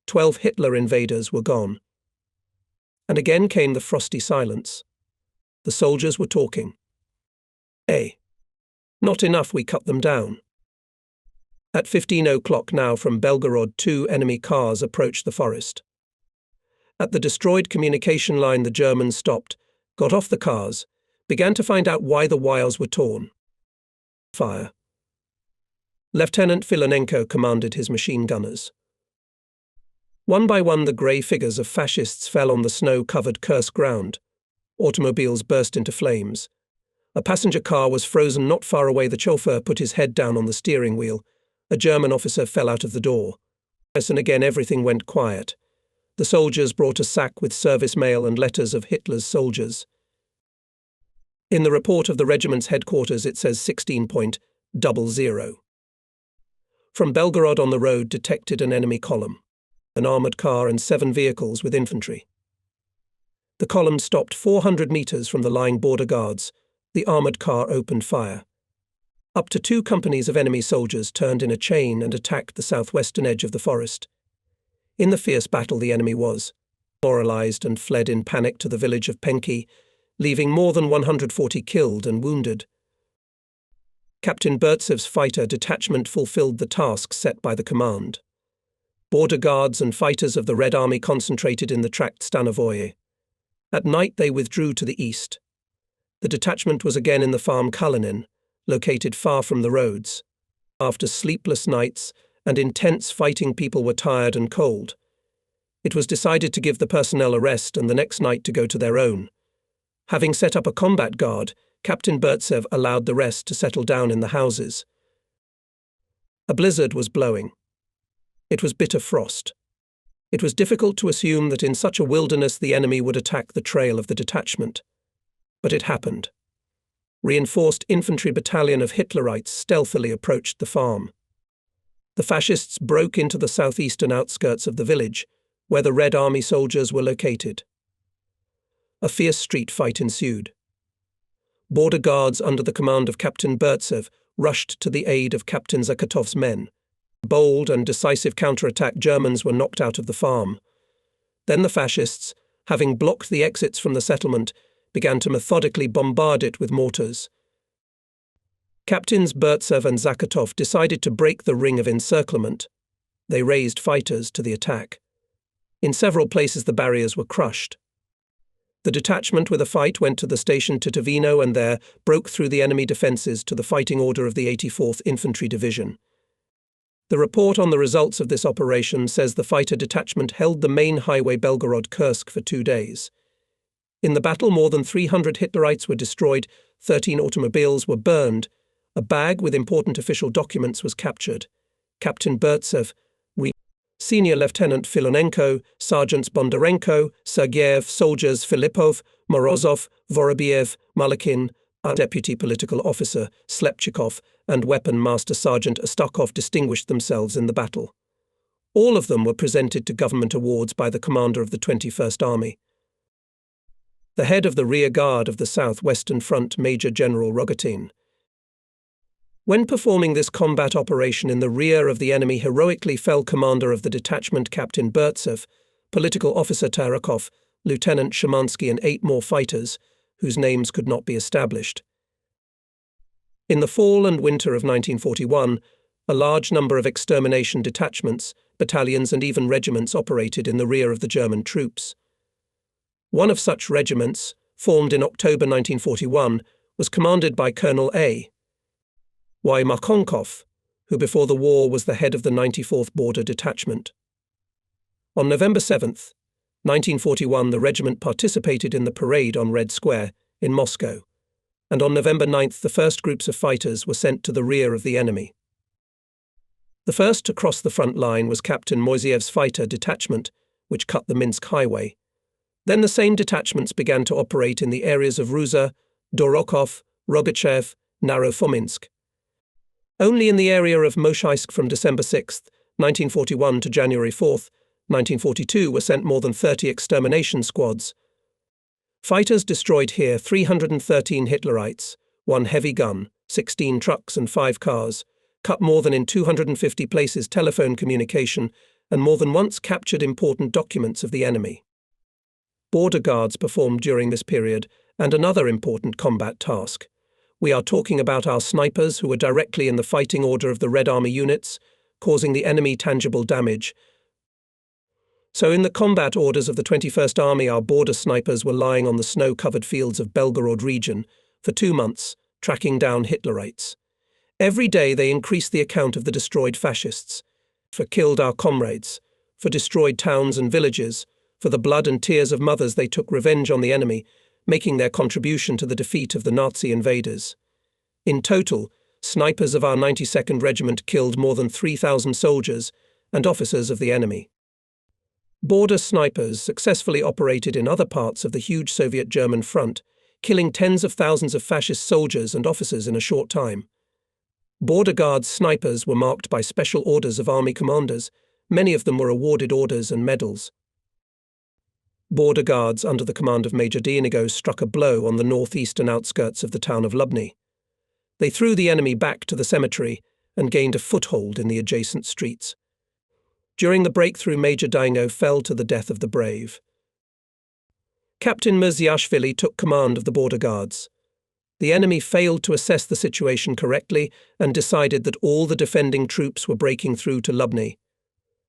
12 Hitler invaders were gone. And again came the frosty silence. The soldiers were talking. Not enough, we cut them down. At 15 o'clock now from Belgorod, 2 enemy cars approached the forest. At the destroyed communication line, the Germans stopped, got off the cars, began to find out why the wires were torn. Fire. Lieutenant Filonenko commanded his machine gunners. One by one, the grey figures of fascists fell on the snow-covered Kursk ground. Automobiles burst into flames. A passenger car was frozen not far away. The chauffeur put his head down on the steering wheel. A German officer fell out of the door. And again everything went quiet. The soldiers brought a sack with service mail and letters of Hitler's soldiers. In the report of the regiment's headquarters it says 16.00. From Belgorod on the road detected an enemy column, an armoured car and 7 vehicles with infantry. The column stopped 400 meters from the lying border guards. The armoured car opened fire. Up to 2 companies of enemy soldiers turned in a chain and attacked the southwestern edge of the forest. In the fierce battle the enemy was demoralized and fled in panic to the village of Penki, leaving more than 140 killed and wounded. Captain Burtsev's fighter detachment fulfilled the task set by the command. Border guards and fighters of the Red Army concentrated in the tract Stanovoye. At night they withdrew to the east. The detachment was again in the farm Kalinin, located far from the roads. After sleepless nights and intense fighting, people were tired and cold. It was decided to give the personnel a rest and the next night to go to their own. Having set up a combat guard, Captain Burtsev allowed the rest to settle down in the houses. A blizzard was blowing. It was bitter frost. It was difficult to assume that in such a wilderness the enemy would attack the trail of the detachment. But it happened. Reinforced infantry battalion of Hitlerites stealthily approached the farm. The fascists broke into the southeastern outskirts of the village, where the Red Army soldiers were located. A fierce street fight ensued. Border guards under the command of Captain Burtsev rushed to the aid of Captain Zakatov's men. Bold and decisive counterattack, Germans were knocked out of the farm. Then the fascists, having blocked the exits from the settlement, began to methodically bombard it with mortars. Captains Burtsev and Zakatov decided to break the ring of encirclement. They raised fighters to the attack. In several places the barriers were crushed. The detachment with a fight went to the station Titovino and there broke through the enemy defences to the fighting order of the 84th Infantry Division. The report on the results of this operation says the fighter detachment held the main highway Belgorod-Kursk for 2 days. In the battle, more than 300 Hitlerites were destroyed, 13 automobiles were burned, a bag with important official documents was captured. Captain Burtsev, Senior Lieutenant Filonenko, Sergeants Bondarenko, Sergeyev, soldiers Filipov, Morozov, Vorobiev, Malakin, Our deputy political officer, Slepchikov, and weapon master Sergeant Ostakov distinguished themselves in the battle. All of them were presented to government awards by the commander of the 21st Army. The head of the rear guard of the South-Western Front, Major General Rogatin. When performing this combat operation in the rear of the enemy, heroically fell commander of the detachment Captain Burtsev, political officer Tarakov, Lieutenant Shamansky, and 8 more fighters, whose names could not be established. In the fall and winter of 1941, a large number of extermination detachments, battalions, and even regiments operated in the rear of the German troops. One of such regiments, formed in October 1941, was commanded by Colonel A. Y. Markonkov, who before the war was the head of the 94th Border Detachment. On November 7, 1941, the regiment participated in the parade on Red Square in Moscow, and on November 9, the first groups of fighters were sent to the rear of the enemy. The first to cross the front line was Captain Moiseyev's fighter detachment, which cut the Minsk highway. Then the same detachments began to operate in the areas of Ruza, Dorokov, Rogachev, Narofominsk. Only in the area of Moshaisk from December 6, 1941 to January 4, 1942 were sent more than 30 extermination squads. Fighters destroyed here 313 Hitlerites, 1 heavy gun, 16 trucks and 5 cars, cut more than in 250 places telephone communication, and more than once captured important documents of the enemy. Border guards performed during this period, and another important combat task. We are talking about our snipers who were directly in the fighting order of the Red Army units, causing the enemy tangible damage. So in the combat orders of the 21st Army, our border snipers were lying on the snow-covered fields of Belgorod region for 2 months, tracking down Hitlerites. Every day they increased the account of the destroyed fascists, for killed our comrades, for destroyed towns and villages, for the blood and tears of mothers they took revenge on the enemy, making their contribution to the defeat of the Nazi invaders. In total, snipers of our 92nd Regiment killed more than 3,000 soldiers and officers of the enemy. Border snipers successfully operated in other parts of the huge Soviet-German front, killing tens of thousands of fascist soldiers and officers in a short time. Border Guards snipers were marked by special orders of army commanders. Many of them were awarded orders and medals. Border Guards under the command of Major Dienigo struck a blow on the northeastern outskirts of the town of Lubny. They threw the enemy back to the cemetery and gained a foothold in the adjacent streets. During the breakthrough, Major Dienigo fell to the death of the brave. Captain Mirziashvili took command of the Border Guards. The enemy failed to assess the situation correctly and decided that all the defending troops were breaking through to Lubny.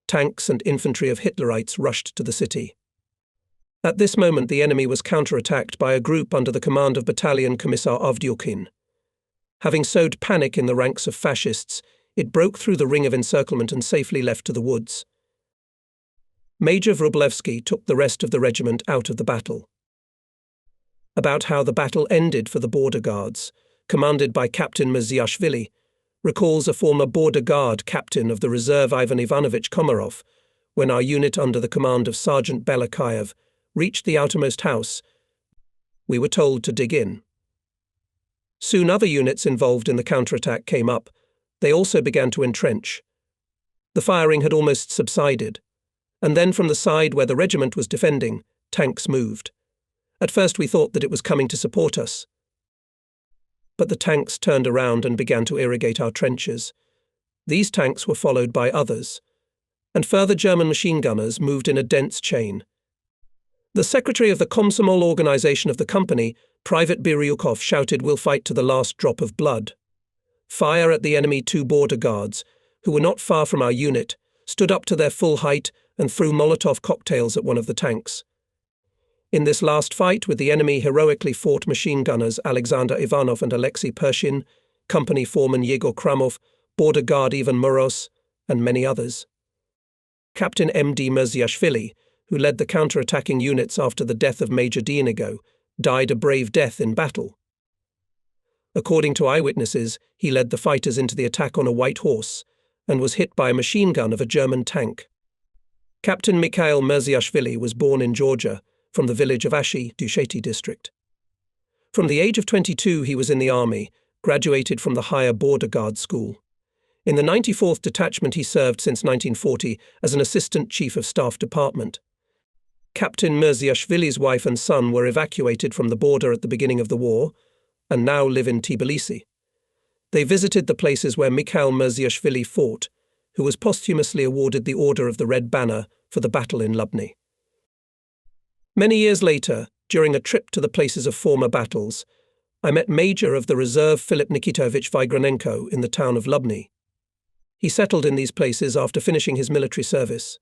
Tanks and infantry of Hitlerites rushed to the city. At this moment, the enemy was counterattacked by a group under the command of Battalion Commissar Avdyukin. Having sowed panic in the ranks of fascists, it broke through the ring of encirclement and safely left to the woods. Major Wróblewski took the rest of the regiment out of the battle. About how the battle ended for the Border Guards, commanded by Captain Mirziashvili, recalls a former Border Guard captain of the reserve Ivan Ivanovich Komarov, when our unit under the command of Sergeant Belakayev reached the outermost house. We were told to dig in. Soon other units involved in the counterattack came up. They also began to entrench. The firing had almost subsided, and then from the side where the regiment was defending, tanks moved. At first we thought that it was coming to support us. But the tanks turned around and began to irrigate our trenches. These tanks were followed by others, and further German machine gunners moved in a dense chain. The secretary of the Komsomol organization of the company, Private Biryukov, shouted, "We'll fight to the last drop of blood." Fire at the enemy. 2 Border Guards, who were not far from our unit, stood up to their full height and threw Molotov cocktails at one of the tanks. In this last fight with the enemy heroically fought machine gunners Alexander Ivanov and Alexei Pershin, company foreman Yegor Kramov, Border Guard Ivan Moros, and many others. Captain M.D. Mirziashvili, who led the counter-attacking units after the death of Major Dienigo, died a brave death in battle. According to eyewitnesses, he led the fighters into the attack on a white horse and was hit by a machine gun of a German tank. Captain Mikhail Mirziashvili was born in Georgia, from the village of Ashi, Dusheti district. From the age of 22, he was in the army, graduated from the Higher Border Guard School. In the 94th Detachment he served since 1940 as an Assistant Chief of Staff Department. Captain Mirziashvili's wife and son were evacuated from the border at the beginning of the war, and now live in Tbilisi. They visited the places where Mikhail Mirziashvili fought, who was posthumously awarded the Order of the Red Banner for the battle in Lubny. Many years later, during a trip to the places of former battles, I met Major of the Reserve Philip Nikitovich Vigranenko in the town of Lubny. He settled in these places after finishing his military service.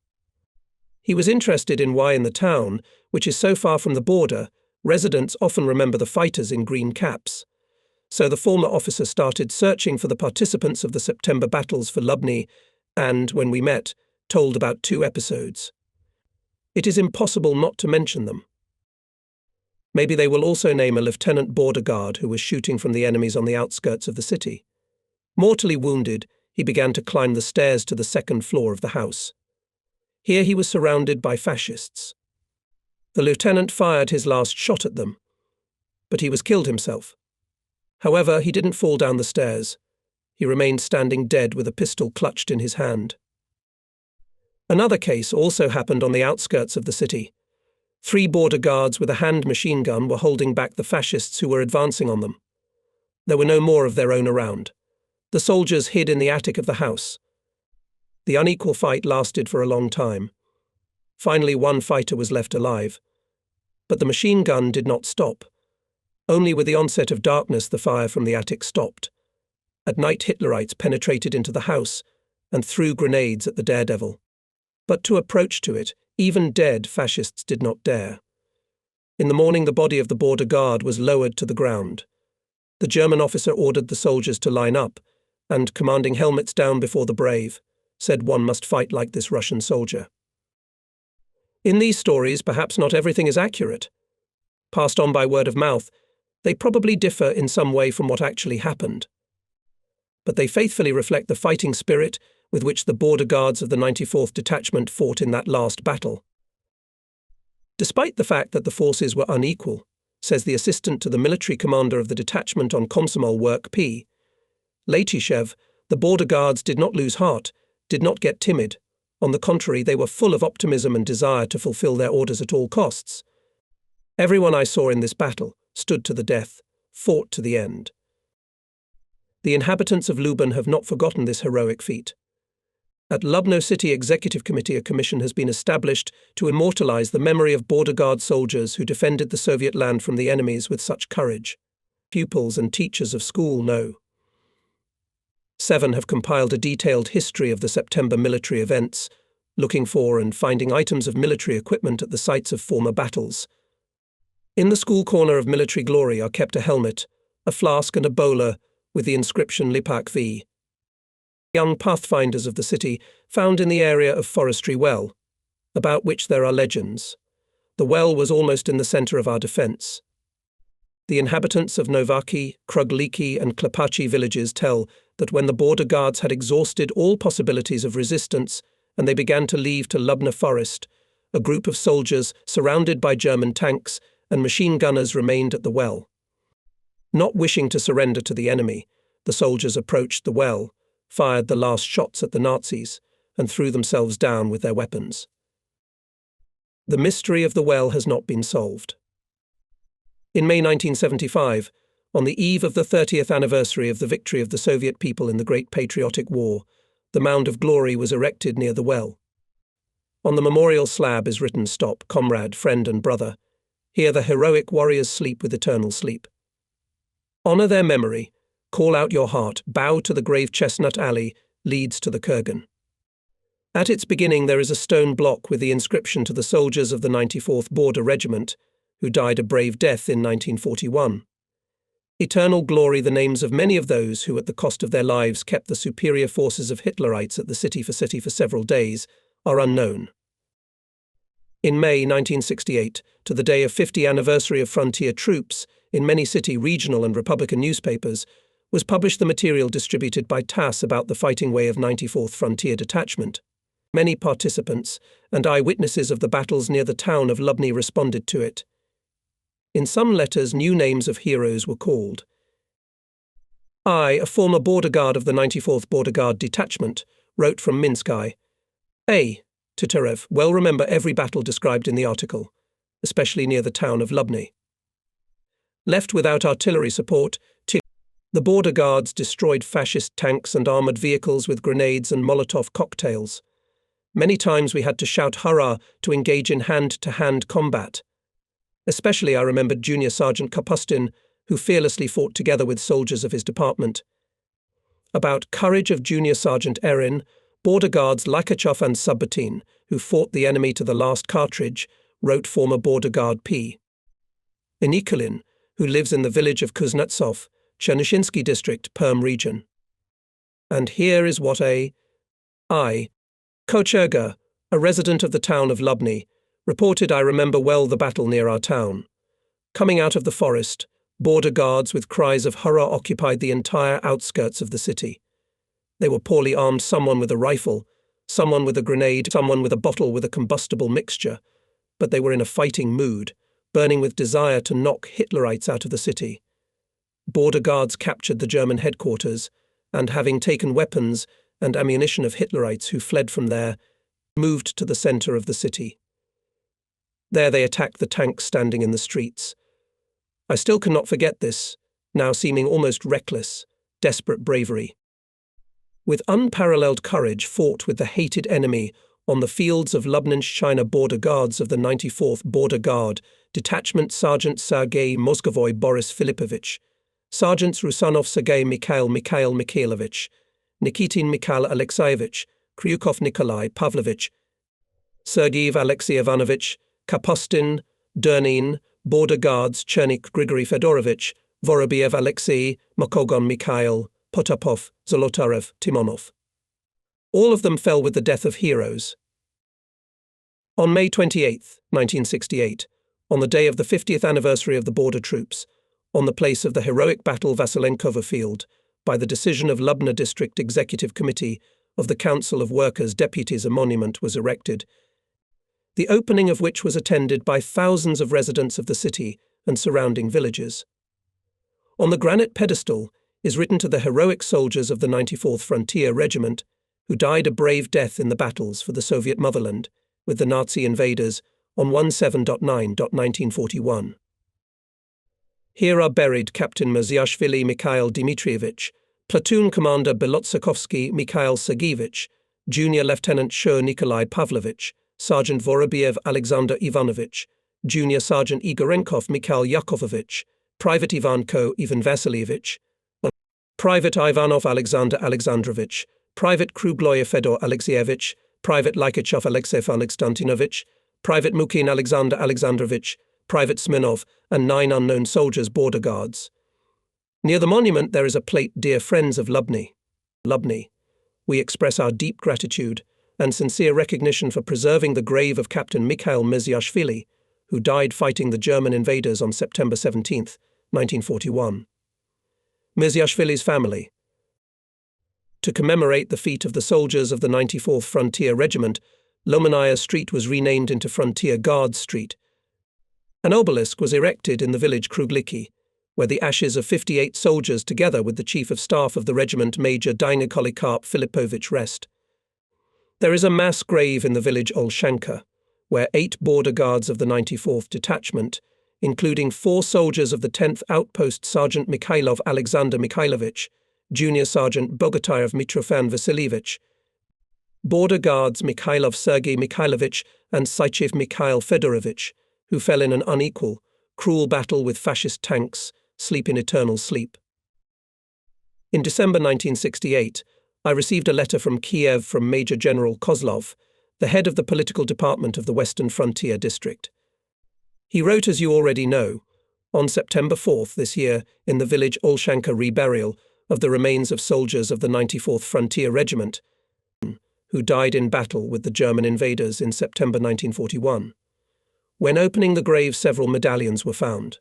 He was interested in why in the town, which is so far from the border, residents often remember the fighters in green caps. So the former officer started searching for the participants of the September battles for Lubny and, when we met, told about 2 episodes. It is impossible not to mention them. Maybe they will also name a lieutenant border guard who was shooting from the enemies on the outskirts of the city. Mortally wounded, he began to climb the stairs to the 2nd floor of the house. Here he was surrounded by fascists. The lieutenant fired his last shot at them, but he was killed himself. However, he didn't fall down the stairs. He remained standing dead with a pistol clutched in his hand. Another case also happened on the outskirts of the city. 3 border guards with a hand machine gun were holding back the fascists who were advancing on them. There were no more of their own around. The soldiers hid in the attic of the house. The unequal fight lasted for a long time. Finally, 1 fighter was left alive. But the machine gun did not stop. Only with the onset of darkness the fire from the attic stopped. At night Hitlerites penetrated into the house and threw grenades at the daredevil. But to approach to it, even dead fascists did not dare. In the morning the body of the border guard was lowered to the ground. The German officer ordered the soldiers to line up, and, commanding helmets down before the brave, said one must fight like this Russian soldier. In these stories, perhaps not everything is accurate. Passed on by word of mouth, they probably differ in some way from what actually happened. But they faithfully reflect the fighting spirit with which the border guards of the 94th Detachment fought in that last battle. Despite the fact that the forces were unequal, says the assistant to the military commander of the detachment on Komsomol work P. Letishev, the border guards did not lose heart, did not get timid. On the contrary, they were full of optimism and desire to fulfill their orders at all costs. Everyone I saw in this battle stood to the death, fought to the end. The inhabitants of Luban have not forgotten this heroic feat. At Lubno City Executive Committee, a commission has been established to immortalize the memory of border guard soldiers who defended the Soviet land from the enemies with such courage. Pupils and teachers of school know. 7 have compiled a detailed history of the September military events, looking for and finding items of military equipment at the sites of former battles. In the school corner of military glory are kept a helmet, a flask and a bowler with the inscription Lipak V. Young pathfinders of the city found in the area of Forestry Well, about which there are legends. The well was almost in the centre of our defence. The inhabitants of Novaki, Krugliki and Klepachi villages tell that when the border guards had exhausted all possibilities of resistance and they began to leave to Lubna Forest, a group of soldiers surrounded by German tanks and machine gunners remained at the well. Not wishing to surrender to the enemy, the soldiers approached the well, fired the last shots at the Nazis, and threw themselves down with their weapons. The mystery of the well has not been solved. In May 1975, on the eve of the 30th anniversary of the victory of the Soviet people in the Great Patriotic War, the Mound of Glory was erected near the well. On the memorial slab is written, "Stop, comrade, friend and brother. Here the heroic warriors sleep with eternal sleep. Honor their memory, call out your heart, bow to the grave chestnut alley, leads to the kurgan." At its beginning there is a stone block with the inscription to the soldiers of the 94th Border Regiment, who died a brave death in 1941. Eternal glory the names of many of those who at the cost of their lives kept the superior forces of Hitlerites at the city for several days, are unknown. In May 1968, to the day of 50th anniversary of frontier troops, in many city, regional and Republican newspapers, was published the material distributed by TASS about the fighting way of 94th Frontier Detachment. Many participants and eyewitnesses of the battles near the town of Lubny responded to it. In some letters, new names of heroes were called. I, a former border guard of the 94th Border Guard Detachment, wrote from Minsk. A. To Terev, well remember every battle described in the article, especially near the town of Lubny. Left without artillery support, the border guards destroyed fascist tanks and armoured vehicles with grenades and Molotov cocktails. Many times we had to shout hurrah to engage in hand-to-hand combat. Especially I remembered Junior Sergeant Kapustin, who fearlessly fought together with soldiers of his department. About courage of Junior Sergeant Erin, border guards Lakachev and Subotin, who fought the enemy to the last cartridge, wrote former border guard P. Nikolin, who lives in the village of Kuznetsov, Chernyshinsky district, Perm region. And here is what I, Kocherga, a resident of the town of Lubny, reported. I remember well the battle near our town. Coming out of the forest, border guards with cries of hurrah occupied the entire outskirts of the city. They were poorly armed, someone with a rifle, someone with a grenade, someone with a bottle with a combustible mixture, but they were in a fighting mood, burning with desire to knock Hitlerites out of the city. Border guards captured the German headquarters, and having taken weapons and ammunition of Hitlerites who fled from there, moved to the center of the city. There they attacked the tanks standing in the streets. I still cannot forget this, now seeming almost reckless, desperate bravery. With unparalleled courage fought with the hated enemy on the fields of Lubninsk-China border guards of the 94th Border Guard, Detachment Sergeant Sergei Moscovoy Boris Filipovich, Sergeants Rusanov Sergei Mikhail Mikhailovich, Nikitin Mikhail Alexeyevich, Kryukov Nikolai Pavlovich, Sergeyev Alexey Ivanovich, Kapustin, Dernin, Border Guards Chernik Grigory Fedorovich, Vorobiev Alexei, Mokogon Mikhail, Potapov, Zolotarev, Timonov. All of them fell with the death of heroes. On May 28, 1968, on the day of the 50th anniversary of the border troops, on the place of the heroic battle Vasilenkovo Field, by the decision of Lubna District Executive Committee of the Council of Workers' Deputies, a monument was erected, the opening of which was attended by thousands of residents of the city and surrounding villages. On the granite pedestal is written to the heroic soldiers of the 94th Frontier Regiment, who died a brave death in the battles for the Soviet motherland with the Nazi invaders on 17.9.1941. Here are buried Captain Mziashvili Mikhail Dmitrievich, Platoon Commander Belotsakovsky Mikhail Sergeyevich, Junior Lieutenant Shur Nikolai Pavlovich, Sergeant Vorobiev Alexander Ivanovich, Junior Sergeant Igorenkov Mikhail Yakovovich, Private Ivanko Ivan Vasilievich, Private Ivanov Alexander Alexandrovich, Private Krugloye Fedor Alexeyevich, Private Likachev Alexey Alexantinovich, Private Mukin Alexander Alexandrovich, Private Smirnov, and 9 unknown soldiers border guards. Near the monument there is a plate, Dear Friends of Lubny. Lubny. We express our deep gratitude and sincere recognition for preserving the grave of Captain Mikhail Mziashvili, who died fighting the German invaders on September 17, 1941. Mziashvili's family. To commemorate the feat of the soldiers of the 94th Frontier Regiment, Lomanaya Street was renamed into Frontier Guards Street. An obelisk was erected in the village Krugliki, where the ashes of 58 soldiers together with the Chief of Staff of the regiment, Major Dynakolikar Filipovich, rest. There is a mass grave in the village Olshanka, where 8 border guards of the 94th Detachment, including 4 soldiers of the 10th Outpost, Sergeant Mikhailov Alexander Mikhailovich, Junior Sergeant Bogotayev Mitrofan Vasilievich, border guards Mikhailov Sergei Mikhailovich and Sychev Mikhail Fedorovich, who fell in an unequal, cruel battle with fascist tanks, sleep in eternal sleep. In December 1968, I received a letter from Kiev from Major General Kozlov, the head of the political department of the Western Frontier District. He wrote, as you already know, on September 4th this year in the village Olshanka reburial of the remains of soldiers of the 94th Frontier Regiment, who died in battle with the German invaders in September 1941. When opening the grave, several medallions were found.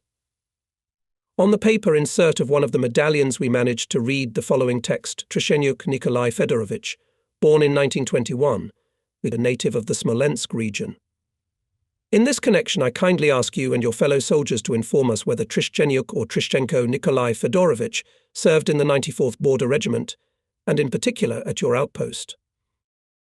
On the paper insert of one of the medallions we managed to read the following text: Treshenyuk Nikolai Fedorovich, born in 1921, a native of the Smolensk region. In this connection, I kindly ask you and your fellow soldiers to inform us whether Trishchenyuk or Trishchenko Nikolai Fedorovich served in the 94th Border Regiment, and in particular at your outpost.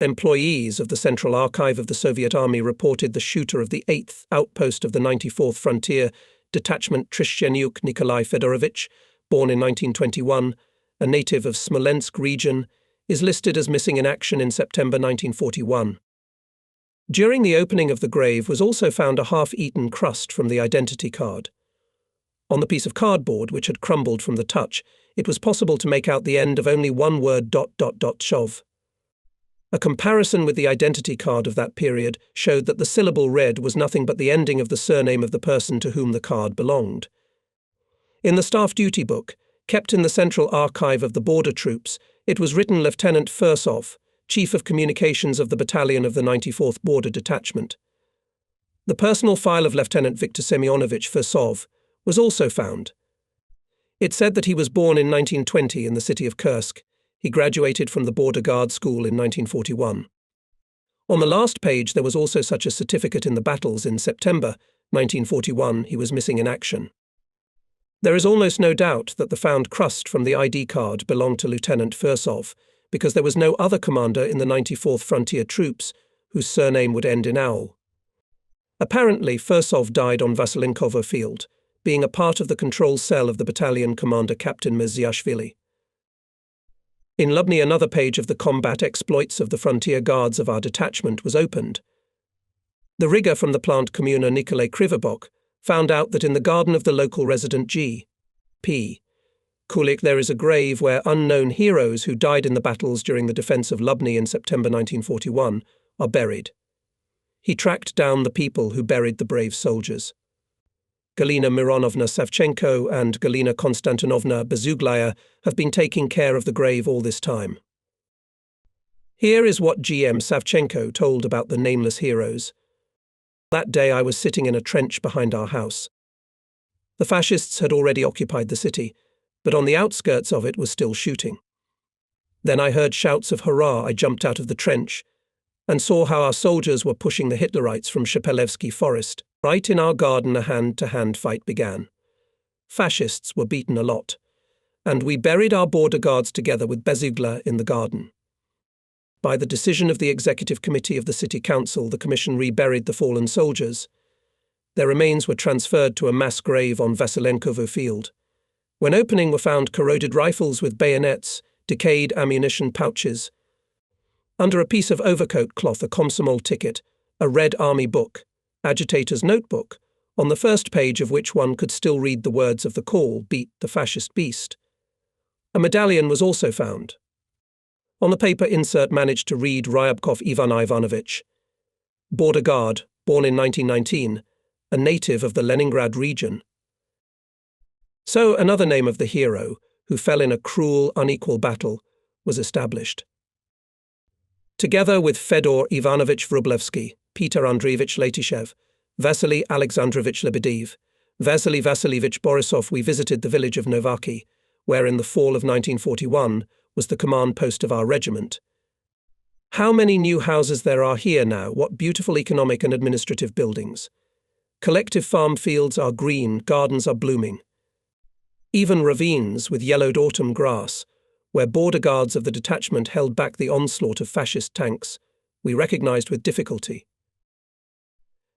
Employees of the Central Archive of the Soviet Army reported the shooter of the 8th outpost of the 94th Frontier Detachment, Trishchenyuk Nikolai Fedorovich, born in 1921, a native of Smolensk region, is listed as missing in action in September 1941. During the opening of the grave was also found a half-eaten crust from the identity card. On the piece of cardboard, which had crumbled from the touch, it was possible to make out the end of only one word ... Shov. A comparison with the identity card of that period showed that the syllable read was nothing but the ending of the surname of the person to whom the card belonged. In the staff duty book, kept in the Central Archive of the Border Troops, it was written Lieutenant Fursov, Chief of Communications of the Battalion of the 94th Border Detachment. The personal file of Lieutenant Viktor Semyonovich Fursov was also found. It said that he was born in 1920 in the city of Kursk. He graduated from the Border Guard School in 1941. On the last page there was also such a certificate in the battles in September 1941 he was missing in action. There is almost no doubt that the found crust from the ID card belonged to Lieutenant Fursov, because there was no other commander in the 94th Frontier Troops whose surname would end in owl. Apparently, Fursov died on Vasilenkovo Field, being a part of the control cell of the battalion commander Captain Mezhiashvili. In Lubny, another page of the combat exploits of the frontier guards of our detachment was opened. The rigger from the plant communer Nikolai Krivobok found out that in the garden of the local resident G.P. Kulik there is a grave where unknown heroes who died in the battles during the defense of Lubny in September 1941 are buried. He tracked down the people who buried the brave soldiers. Galina Mironovna Savchenko and Galina Konstantinovna Bezuglaya have been taking care of the grave all this time. Here is what GM Savchenko told about the nameless heroes. That day I was sitting in a trench behind our house. The fascists had already occupied the city, but on the outskirts of it was still shooting. Then I heard shouts of hurrah. I jumped out of the trench and saw how our soldiers were pushing the Hitlerites from Shepelevsky Forest. Right in our garden a hand-to-hand fight began. Fascists were beaten a lot, and we buried our border guards together with Bezugla in the garden. By the decision of the Executive Committee of the City Council, the Commission reburied the fallen soldiers. Their remains were transferred to a mass grave on Vasilenkovo Field. When opening were found corroded rifles with bayonets, decayed ammunition pouches. Under a piece of overcoat cloth, a Komsomol ticket, a Red Army book, agitator's notebook, on the first page of which one could still read the words of the call, "Beat the fascist beast." A medallion was also found. On the paper insert managed to read Ryabkov Ivan Ivanovich, Border Guard, born in 1919, a native of the Leningrad region. So another name of the hero, who fell in a cruel, unequal battle, was established. Together with Fedor Ivanovich Vrublevsky, Peter Andreevich Letishev, Vasily Alexandrovich Lebedev, Vasily Vasilievich Borisov, we visited the village of Novaki, where in the fall of 1941 was the command post of our regiment. How many new houses there are here now, what beautiful economic and administrative buildings. Collective farm fields are green, gardens are blooming. Even ravines with yellowed autumn grass, where border guards of the detachment held back the onslaught of fascist tanks, we recognized with difficulty.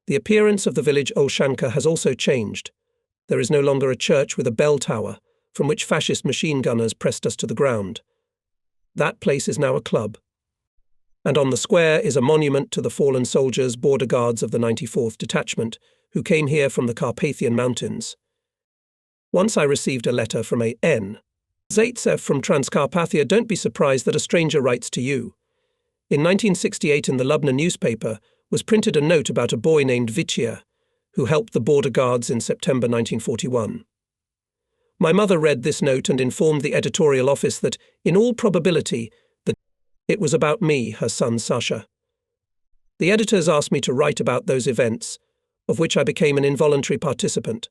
The appearance of the village Olshanka has also changed. There is no longer a church with a bell tower, from which fascist machine gunners pressed us to the ground. That place is now a club. And on the square is a monument to the fallen soldiers, border guards of the 94th Detachment, who came here from the Carpathian Mountains. Once I received a letter from a N. Zaitsev from Transcarpathia. Don't be surprised that a stranger writes to you. In 1968 in the Lubna newspaper was printed a note about a boy named Vichya, who helped the border guards in September 1941. My mother read this note and informed the editorial office that, in all probability, it was about me, her son Sasha. The editors asked me to write about those events, of which I became an involuntary participant.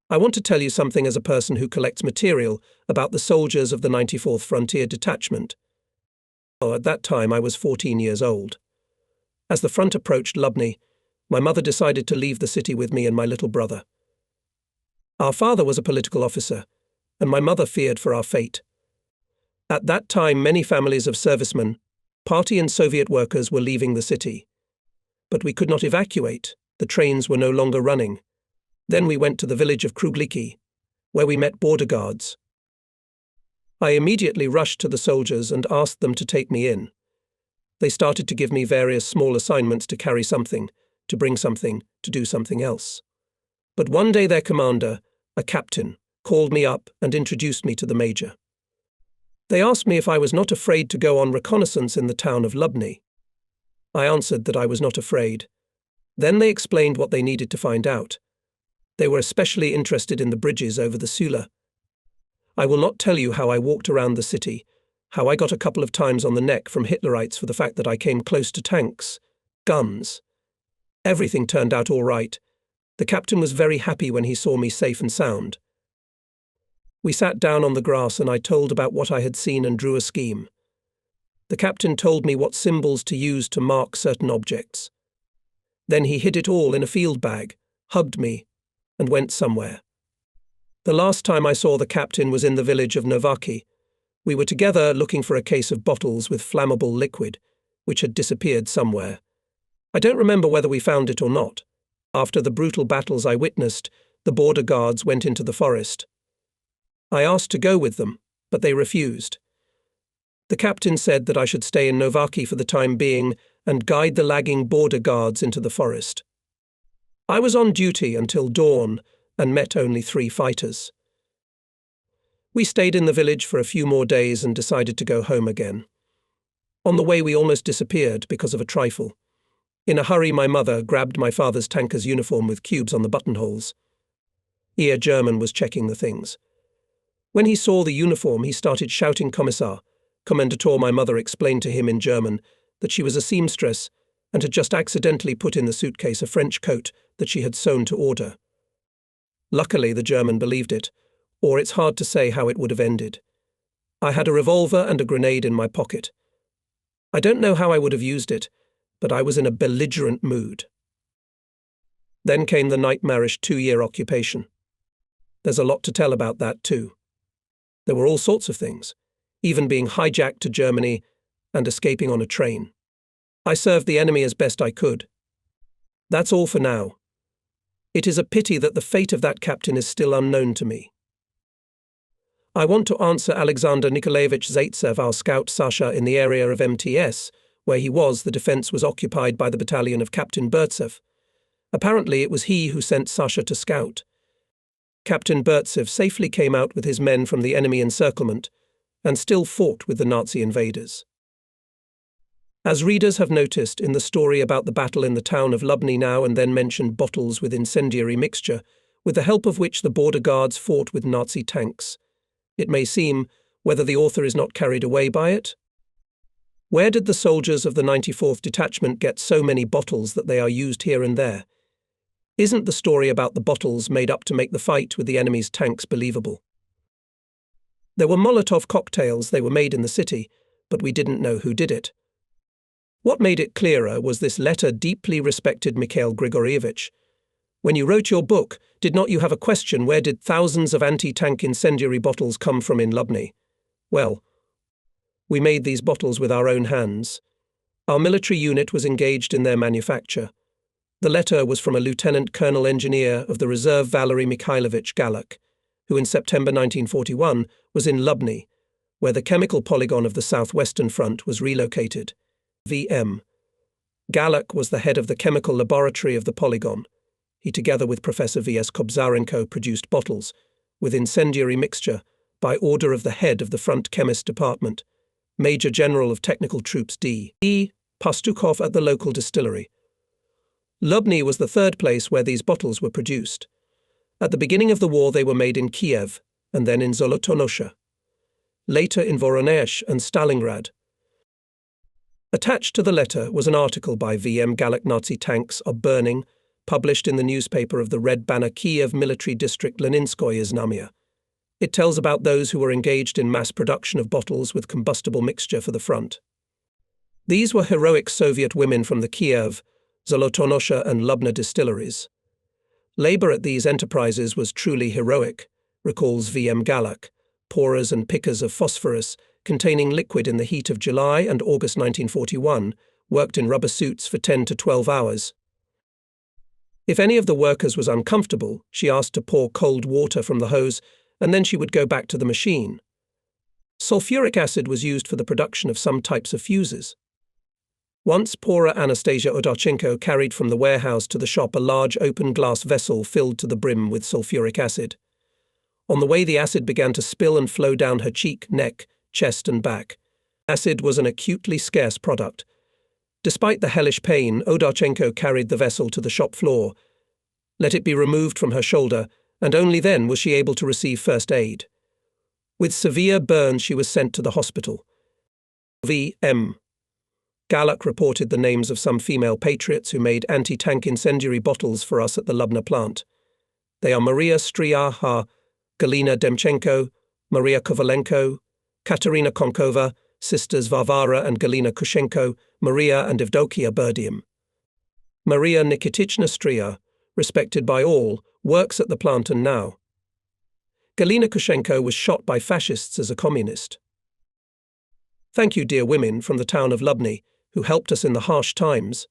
I want to tell you something as a person who collects material about the soldiers of the 94th Frontier Detachment. At that time I was 14 years old. As the front approached Lubny, my mother decided to leave the city with me and my little brother. Our father was a political officer, and my mother feared for our fate. At that time, many families of servicemen, party and Soviet workers were leaving the city. But we could not evacuate. The trains were no longer running. Then we went to the village of Krugliki, where we met border guards. I immediately rushed to the soldiers and asked them to take me in. They started to give me various small assignments to carry something, to bring something, to do something else. But one day their commander, a captain, called me up and introduced me to the major. They asked me if I was not afraid to go on reconnaissance in the town of Lubny. I answered that I was not afraid. Then they explained what they needed to find out. They were especially interested in the bridges over the Sula. I will not tell you how I walked around the city, how I got a couple of times on the neck from Hitlerites for the fact that I came close to tanks, guns. Everything turned out all right. The captain was very happy when he saw me safe and sound. We sat down on the grass and I told about what I had seen and drew a scheme. The captain told me what symbols to use to mark certain objects. Then he hid it all in a field bag, hugged me, and went somewhere. The last time I saw the captain was in the village of Novaki. We were together looking for a case of bottles with flammable liquid, which had disappeared somewhere. I don't remember whether we found it or not. After the brutal battles I witnessed, the border guards went into the forest. I asked to go with them, but they refused. The captain said that I should stay in Novaki for the time being and guide the lagging border guards into the forest. I was on duty until dawn and met only 3 fighters. We stayed in the village for a few more days and decided to go home again. On the way we almost disappeared because of a trifle. In a hurry, my mother grabbed my father's tanker's uniform with cubes on the buttonholes. Ear German was checking the things. When he saw the uniform, he started shouting Kommissar. Kommandator, my mother explained to him in German that she was a seamstress and had just accidentally put in the suitcase a French coat that she had sewn to order. Luckily, the German believed it, or it's hard to say how it would have ended. I had a revolver and a grenade in my pocket. I don't know how I would have used it, but I was in a belligerent mood. Then came the nightmarish 2-year occupation. There's a lot to tell about that too. There were all sorts of things, even being hijacked to Germany and escaping on a train. I served the enemy as best I could. That's all for now. It is a pity that the fate of that captain is still unknown to me. I want to answer Alexander Nikolaevich Zaitsev, our scout Sasha, in the area of MTS, where he was. The defense was occupied by the battalion of Captain Burtsev. Apparently it was he who sent Sasha to scout. Captain Burtsev safely came out with his men from the enemy encirclement and still fought with the Nazi invaders. As readers have noticed in the story about the battle in the town of Lubny now and then mentioned bottles with incendiary mixture, with the help of which the border guards fought with Nazi tanks. It may seem, whether the author is not carried away by it. Where did the soldiers of the 94th Detachment get so many bottles that they are used here and there? Isn't the story about the bottles made up to make the fight with the enemy's tanks believable? There were Molotov cocktails, they were made in the city, but we didn't know who did it. What made it clearer was this letter deeply respected Mikhail Grigorievich. When you wrote your book, did not you have a question, where did thousands of anti-tank incendiary bottles come from in Lubny? Well, we made these bottles with our own hands. Our military unit was engaged in their manufacture. The letter was from a lieutenant colonel engineer of the reserve Valery Mikhailovich Galak, who in September 1941 was in Lubny, where the chemical polygon of the southwestern front was relocated. VM. Galak was the head of the chemical laboratory of the polygon. He, together with Professor V.S. Kobzarenko, produced bottles with incendiary mixture by order of the head of the front chemist department, Major General of Technical Troops D.E. Pastukov at the local distillery. Lubny was the third place where these bottles were produced. At the beginning of the war they were made in Kiev and then in Zolotonosha. Later in Voronezh and Stalingrad. Attached to the letter was an article by V.M. Galak. Nazi tanks are burning, published in the newspaper of the Red Banner Kiev Military District Leninskoye Znamya. It tells about those who were engaged in mass production of bottles with combustible mixture for the front. These were heroic Soviet women from the Kiev, Zolotonosha and Lubna distilleries. Labour at these enterprises was truly heroic, recalls V.M. Galak, pourers and pickers of phosphorus containing liquid in the heat of July and August 1941, worked in rubber suits for 10 to 12 hours. If any of the workers was uncomfortable, she asked to pour cold water from the hose, and then she would go back to the machine. Sulfuric acid was used for the production of some types of fuses. Once pourer Anastasia Odorchenko carried from the warehouse to the shop a large open glass vessel filled to the brim with sulfuric acid. On the way, the acid began to spill and flow down her cheek, neck, chest and back. Acid was an acutely scarce product. Despite the hellish pain, Odorchenko carried the vessel to the shop floor, let it be removed from her shoulder, and only then was she able to receive first aid. With severe burns, she was sent to the hospital. V.M. Galak reported the names of some female patriots who made anti-tank incendiary bottles for us at the Lubna plant. They are Maria Stryaha, Galina Demchenko, Maria Kovalenko, Katerina Konkova, sisters Varvara and Galina Kushenko, Maria and Evdokia Berdium. Maria Nikitichna Strya, respected by all, works at the plant and now. Galina Kushenko was shot by fascists as a communist. Thank you, dear women from the town of Lubny, who helped us in the harsh times.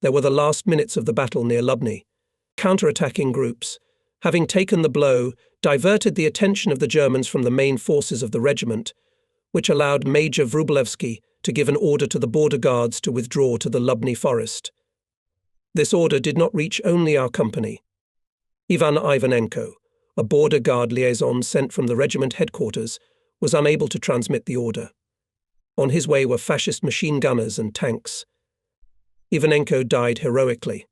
There were the last minutes of the battle near Lubny. Counter-attacking groups, having taken the blow, diverted the attention of the Germans from the main forces of the regiment, which allowed Major Wróblewski to give an order to the border guards to withdraw to the Lubny forest. This order did not reach only our company. Ivan Ivanenko, a border guard liaison sent from the regiment headquarters, was unable to transmit the order. On his way were fascist machine gunners and tanks. Ivanenko died heroically.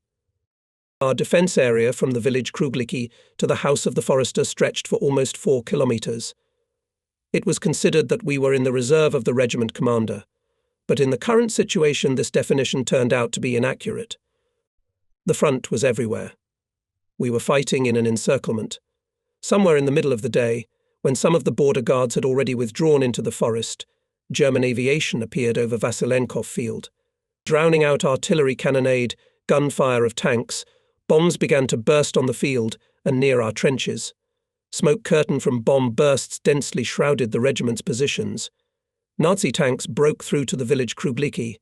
Our defence area from the village Krugliki to the house of the forester stretched for almost 4 kilometres. It was considered that we were in the reserve of the regiment commander, but in the current situation this definition turned out to be inaccurate. The front was everywhere. We were fighting in an encirclement. Somewhere in the middle of the day, when some of the border guards had already withdrawn into the forest, German aviation appeared over Vasilenkov Field. Drowning out artillery cannonade, gunfire of tanks, bombs began to burst on the field and near our trenches. Smoke curtain from bomb bursts densely shrouded the regiment's positions. Nazi tanks broke through to the village Krugliki,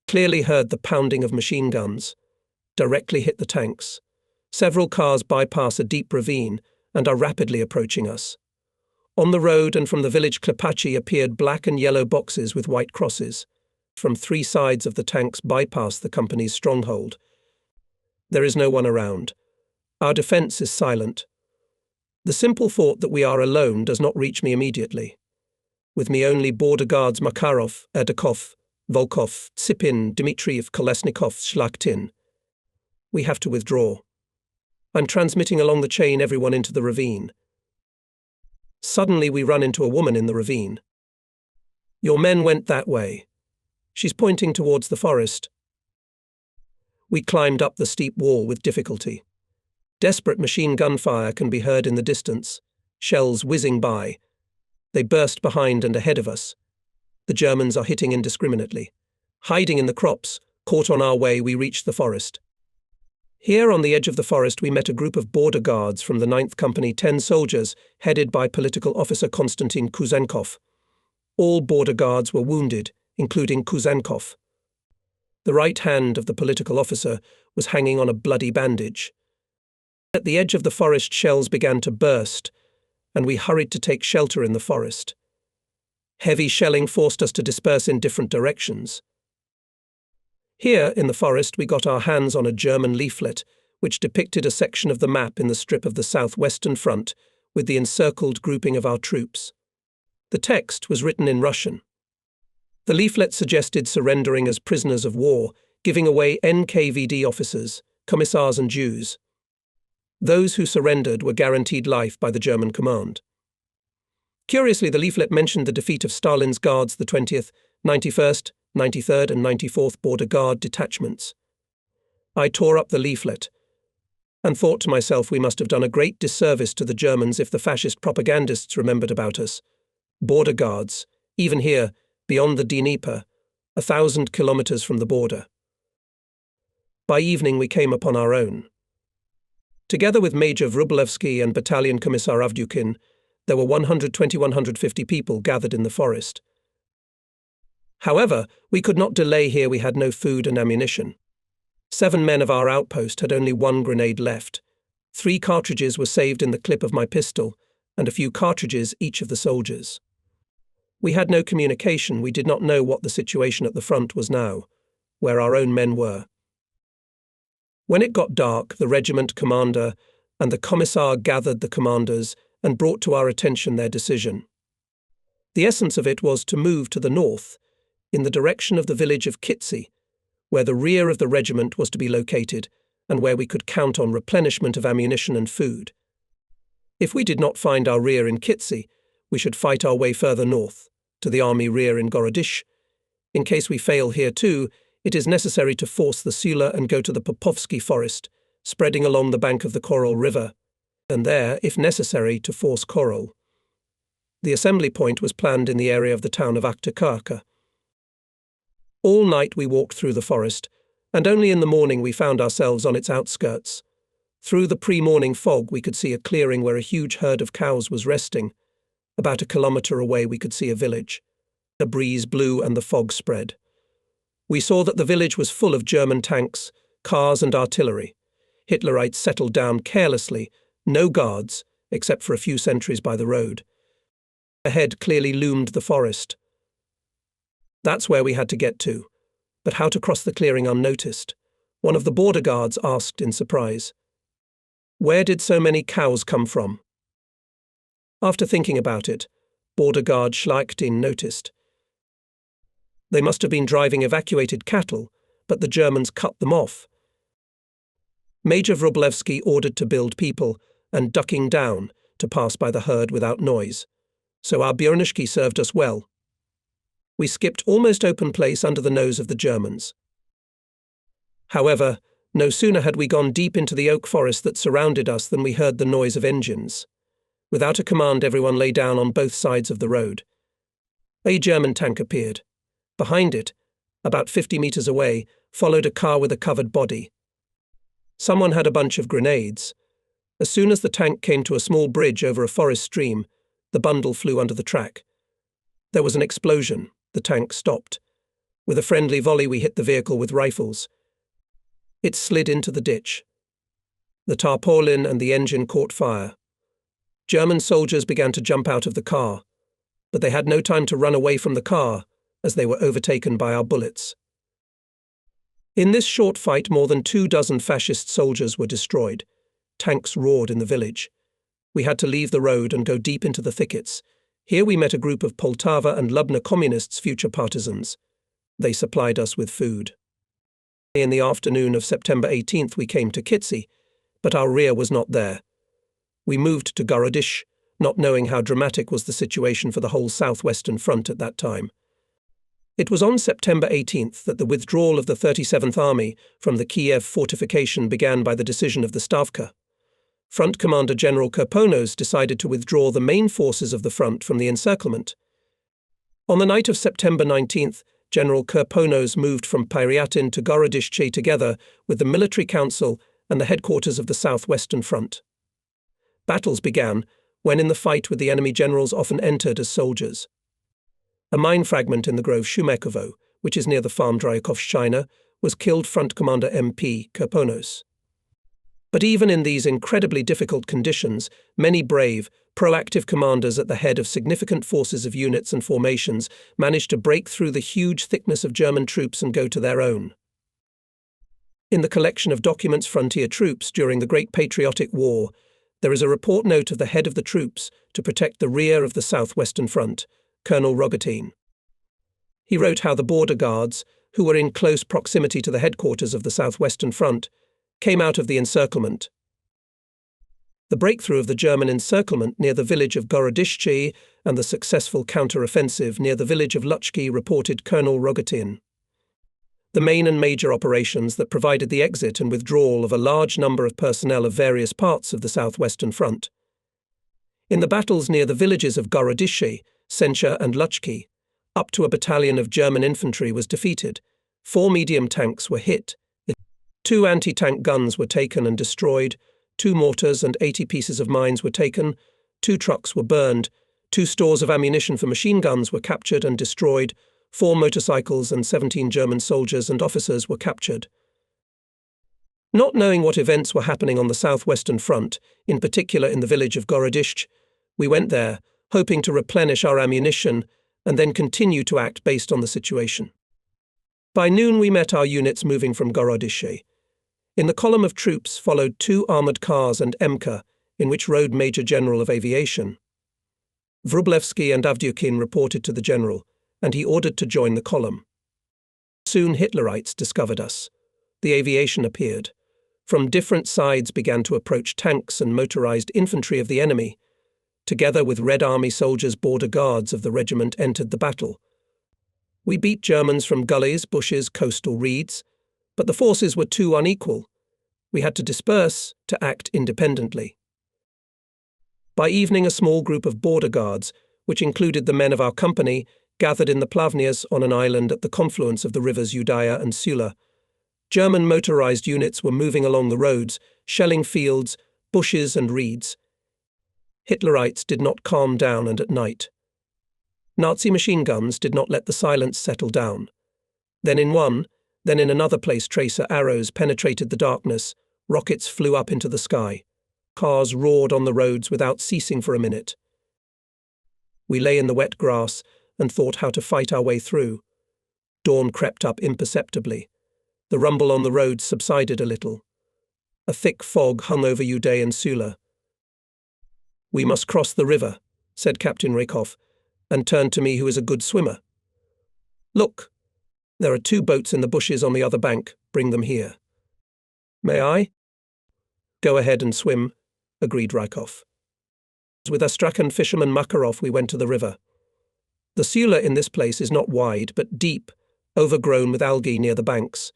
clearly heard the pounding of machine guns, directly hit the tanks. Several cars bypass a deep ravine and are rapidly approaching us. On the road and from the village Klepachi appeared black and yellow boxes with white crosses. From 3 sides of the tanks bypass the company's stronghold. There is no one around. Our defence is silent. The simple thought that we are alone does not reach me immediately. With me only border guards Makarov, Erdakov, Volkov, Tsipin, Dmitriev, Kolesnikov, Shlaktin. We have to withdraw. I'm transmitting along the chain everyone into the ravine. Suddenly we run into a woman in the ravine. Your men went that way. She's pointing towards the forest. We climbed up the steep wall with difficulty. Desperate machine gun fire can be heard in the distance, shells whizzing by. They burst behind and ahead of us. The Germans are hitting indiscriminately. Hiding in the crops, caught on our way, we reached the forest. Here on the edge of the forest we met a group of border guards from the 9th Company, 10 soldiers, headed by political officer Konstantin Kuzenkov. All border guards were wounded, including Kuzenkov. The right hand of the political officer was hanging on a bloody bandage. At the edge of the forest shells began to burst, and we hurried to take shelter in the forest. Heavy shelling forced us to disperse in different directions. Here, in the forest, we got our hands on a German leaflet, which depicted a section of the map in the strip of the southwestern front, with the encircled grouping of our troops. The text was written in Russian. The leaflet suggested surrendering as prisoners of war, giving away NKVD officers, commissars and Jews. Those who surrendered were guaranteed life by the German command. Curiously, the leaflet mentioned the defeat of Stalin's Guards, the 20th, 91st, 93rd and 94th Border Guard detachments. I tore up the leaflet and thought to myself we must have done a great disservice to the Germans if the fascist propagandists remembered about us. Border guards, even here, beyond the Dnieper, 1,000 kilometers from the border. By evening we came upon our own. Together with Major Wróblewski and Battalion Commissar Avdyukin, there were 150 people gathered in the forest. However, we could not delay here. We had no food and ammunition. 7 men of our outpost had only 1 grenade left. 3 cartridges were saved in the clip of my pistol, and a few cartridges each of the soldiers. We had no communication. We did not know what the situation at the front was now, where our own men were. When it got dark, the regiment commander and the commissar gathered the commanders and brought to our attention their decision. The essence of it was to move to the north, in the direction of the village of Kitsi, where the rear of the regiment was to be located and where we could count on replenishment of ammunition and food. If we did not find our rear in Kitsi, we should fight our way further north, to the army rear in Gorodish. In case we fail here too, it is necessary to force the Sula and go to the Popovsky forest, spreading along the bank of the Korol River, and there, if necessary, to force Korol. The assembly point was planned in the area of the town of Akhtarkha. All night we walked through the forest, and only in the morning we found ourselves on its outskirts. Through the pre-morning fog we could see a clearing where a huge herd of cows was resting. About 1 kilometre away we could see a village. A breeze blew and the fog spread. We saw that the village was full of German tanks, cars and artillery. Hitlerites settled down carelessly, no guards, except for a few sentries by the road. Ahead clearly loomed the forest. That's where we had to get to, but how to cross the clearing unnoticed? One of the border guards asked in surprise. Where did so many cows come from? After thinking about it, border guard Schleichtin noticed. They must have been driving evacuated cattle, but the Germans cut them off. Major Wróblewski ordered to build people and ducking down to pass by the herd without noise, so our Bjornishki served us well. We skipped almost open place under the nose of the Germans. However, no sooner had we gone deep into the oak forest that surrounded us than we heard the noise of engines. Without a command, everyone lay down on both sides of the road. A German tank appeared. Behind it, about 50 meters away, followed a car with a covered body. Someone had a bunch of grenades. As soon as the tank came to a small bridge over a forest stream, the bundle flew under the track. There was an explosion. The tank stopped. With a friendly volley we hit the vehicle with rifles. It slid into the ditch. The tarpaulin and the engine caught fire. German soldiers began to jump out of the car, but they had no time to run away from the car, as they were overtaken by our bullets. In this short fight, more than 24 fascist soldiers were destroyed. Tanks roared in the village. We had to leave the road and go deep into the thickets. Here we met a group of Poltava and Lubna communists, future partisans. They supplied us with food. In the afternoon of September 18th we came to Kitsi, but our rear was not there. We moved to Gorodish, not knowing how dramatic was the situation for the whole southwestern front at that time. It was on September 18th that the withdrawal of the 37th Army from the Kiev fortification began by the decision of the Stavka. Front Commander General Kirponos decided to withdraw the main forces of the front from the encirclement. On the night of September 19th, General Kirponos moved from Pyryatin to Gorodishche together with the military council and the headquarters of the southwestern front. Battles began when in the fight with the enemy generals often entered as soldiers. A mine fragment in the grove Shumekovo, which is near the farm Dryakovshchina, was killed Front Commander MP Kirponos. But even in these incredibly difficult conditions, many brave, proactive commanders at the head of significant forces of units and formations managed to break through the huge thickness of German troops and go to their own. In the collection of documents Frontier Troops during the Great Patriotic War, there is a report note of the head of the troops to protect the rear of the southwestern front, Colonel Rogatin. He wrote how the border guards, who were in close proximity to the headquarters of the southwestern front, came out of the encirclement. The breakthrough of the German encirclement near the village of Gorodishche and the successful counter-offensive near the village of Luchki reported Colonel Rogatin. The main and major operations that provided the exit and withdrawal of a large number of personnel of various parts of the southwestern front. In the battles near the villages of Gorodishche, Sencha and Luchki, up to a battalion of German infantry was defeated, 4 medium tanks were hit, 2 anti-tank guns were taken and destroyed, 2 mortars and 80 pieces of mines were taken, 2 trucks were burned, 2 stores of ammunition for machine guns were captured and destroyed, 4 motorcycles and 17 German soldiers and officers were captured. Not knowing what events were happening on the southwestern front, in particular in the village of Gorodishch, we went there, hoping to replenish our ammunition and then continue to act based on the situation. By noon we met our units moving from Gorodishche. In the column of troops followed 2 armoured cars and Emka, in which rode Major General of Aviation. Wróblewski and Avdyukin reported to the general, and he ordered to join the column. Soon Hitlerites discovered us. The aviation appeared. From different sides began to approach tanks and motorized infantry of the enemy. Together with Red Army soldiers, border guards of the regiment entered the battle. We beat Germans from gullies, bushes, coastal reeds, but the forces were too unequal. We had to disperse to act independently. By evening, a small group of border guards, which included the men of our company, gathered in the Plavnias on an island at the confluence of the rivers Udaya and Sula. German motorized units were moving along the roads, shelling fields, bushes and reeds. Hitlerites did not calm down, and at night. Nazi machine guns did not let the silence settle down. Then in one, then in another place tracer arrows penetrated the darkness, rockets flew up into the sky. Cars roared on the roads without ceasing for a minute. We lay in the wet grass and thought how to fight our way through. Dawn crept up imperceptibly. The rumble on the roads subsided a little. A thick fog hung over Uday and Sula. "We must cross the river," said Captain Rakoff, and turned to me, who is a good swimmer. "Look, there are 2 boats in the bushes on the other bank. Bring them here." "May I?" "Go ahead and swim," agreed Rakoff. With Astrakhan fisherman Makarov we went to the river. The Sula in this place is not wide, but deep, overgrown with algae near the banks.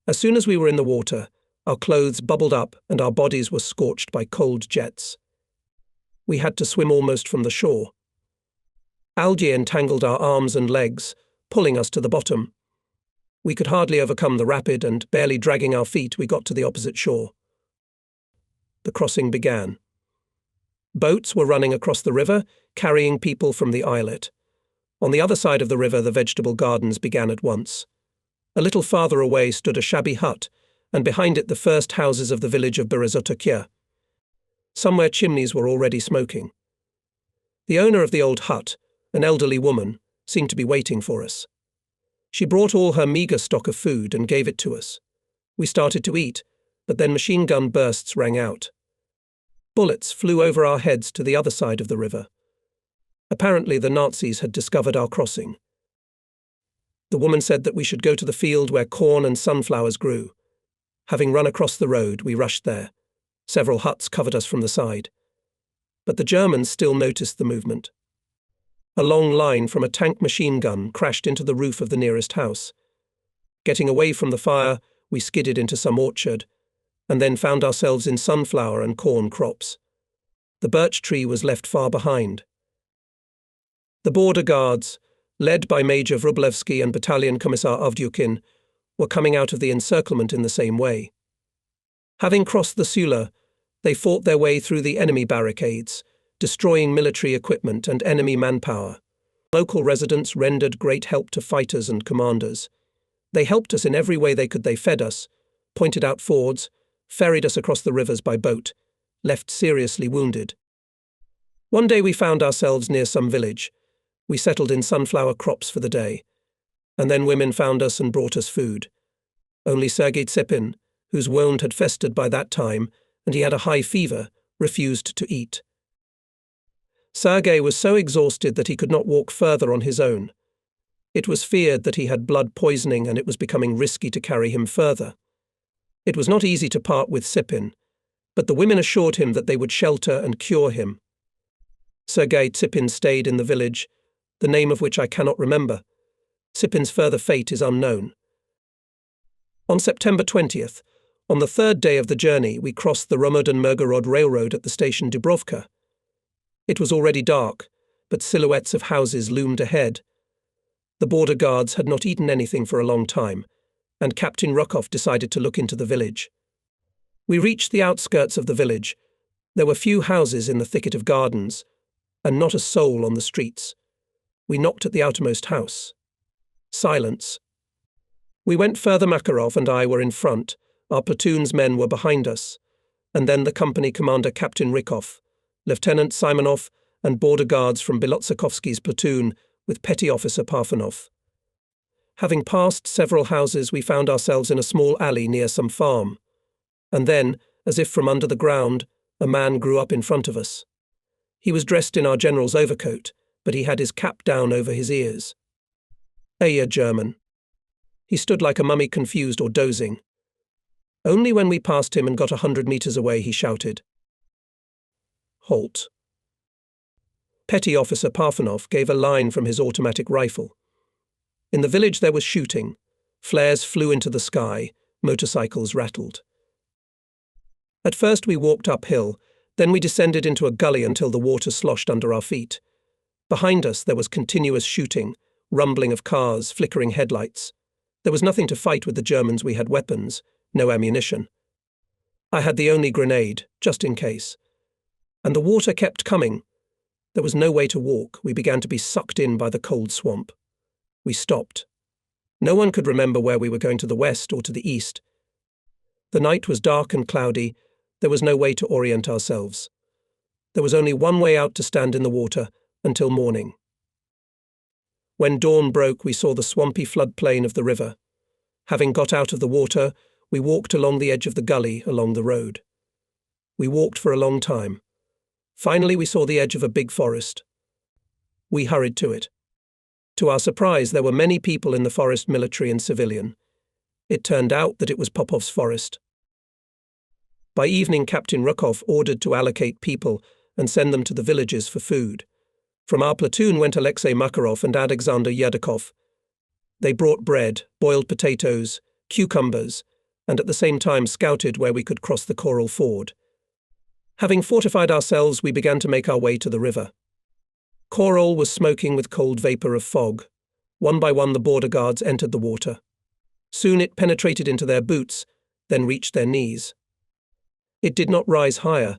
As soon as we were in the water, our clothes bubbled up and our bodies were scorched by cold jets. We had to swim almost from the shore. Algae entangled our arms and legs, pulling us to the bottom. We could hardly overcome the rapid, and barely dragging our feet, we got to the opposite shore. The crossing began. Boats were running across the river, carrying people from the islet. On the other side of the river, the vegetable gardens began at once. A little farther away stood a shabby hut, and behind it the first houses of the village of Berezotokya. Somewhere chimneys were already smoking. The owner of the old hut, an elderly woman, seemed to be waiting for us. She brought all her meagre stock of food and gave it to us. We started to eat, but then machine gun bursts rang out. Bullets flew over our heads to the other side of the river. Apparently the Nazis had discovered our crossing. The woman said that we should go to the field where corn and sunflowers grew. Having run across the road, we rushed there. Several huts covered us from the side. But the Germans still noticed the movement. A long line from a tank machine gun crashed into the roof of the nearest house. Getting away from the fire, we skidded into some orchard, and then found ourselves in sunflower and corn crops. The birch tree was left far behind. The border guards, led by Major Wróblewski and Battalion Commissar Avdyukin, were coming out of the encirclement in the same way. Having crossed the Sula, they fought their way through the enemy barricades, destroying military equipment and enemy manpower. Local residents rendered great help to fighters and commanders. They helped us in every way they could. They fed us, pointed out fords, ferried us across the rivers by boat, left seriously wounded. One day we found ourselves near some village. We settled in sunflower crops for the day, and then women found us and brought us food. Only Sergei Tsepin, whose wound had festered by that time, and he had a high fever, refused to eat. Sergei was so exhausted that he could not walk further on his own. It was feared that he had blood poisoning, and it was becoming risky to carry him further. It was not easy to part with Tsepin, but the women assured him that they would shelter and cure him. Sergei Tsepin stayed in the village, the name of which I cannot remember. Tsepin's further fate is unknown. On September 20th, on the 3rd day of the journey, we crossed the Romoden-Mirgorod railroad at the station Dubrovka. It was already dark, but silhouettes of houses loomed ahead. The border guards had not eaten anything for a long time, and Captain Rukov decided to look into the village. We reached the outskirts of the village. There were few houses in the thicket of gardens, and not a soul on the streets. We knocked at the outermost house. Silence. We went further. Makarov and I were in front, our platoon's men were behind us, and then the company commander Captain Rykov, Lieutenant Simonov, and border guards from Belotsakovsky's platoon with Petty Officer Parfanov. Having passed several houses, we found ourselves in a small alley near some farm. And then, as if from under the ground, a man grew up in front of us. He was dressed in our general's overcoat, but he had his cap down over his ears. A German. He stood like a mummy, confused or dozing. Only when we passed him and got 100 meters away he shouted, "Halt." Petty Officer Parfanov gave a line from his automatic rifle. In the village there was shooting. Flares flew into the sky, motorcycles rattled. At first we walked uphill, then we descended into a gully until the water sloshed under our feet. Behind us there was continuous shooting, rumbling of cars, flickering headlights. There was nothing to fight with the Germans. We had weapons, no ammunition. I had the only grenade, just in case. And the water kept coming. There was no way to walk. We began to be sucked in by the cold swamp. We stopped. No one could remember where we were going, to the west or to the east. The night was dark and cloudy. There was no way to orient ourselves. There was only one way out, to stand in the water until morning. When dawn broke, we saw the swampy floodplain of the river. Having got out of the water, we walked along the edge of the gully along the road. We walked for a long time. Finally, we saw the edge of a big forest. We hurried to it. To our surprise, there were many people in the forest, military and civilian. It turned out that it was Popov's forest. By evening, Captain Rukov ordered to allocate people and send them to the villages for food. From our platoon went Alexei Makarov and Alexander Yerdakov. They brought bread, boiled potatoes, cucumbers, and at the same time scouted where we could cross the Coral Ford. Having fortified ourselves, we began to make our way to the river. Coral was smoking with cold vapor of fog. One by one the border guards entered the water. Soon it penetrated into their boots, then reached their knees. It did not rise higher.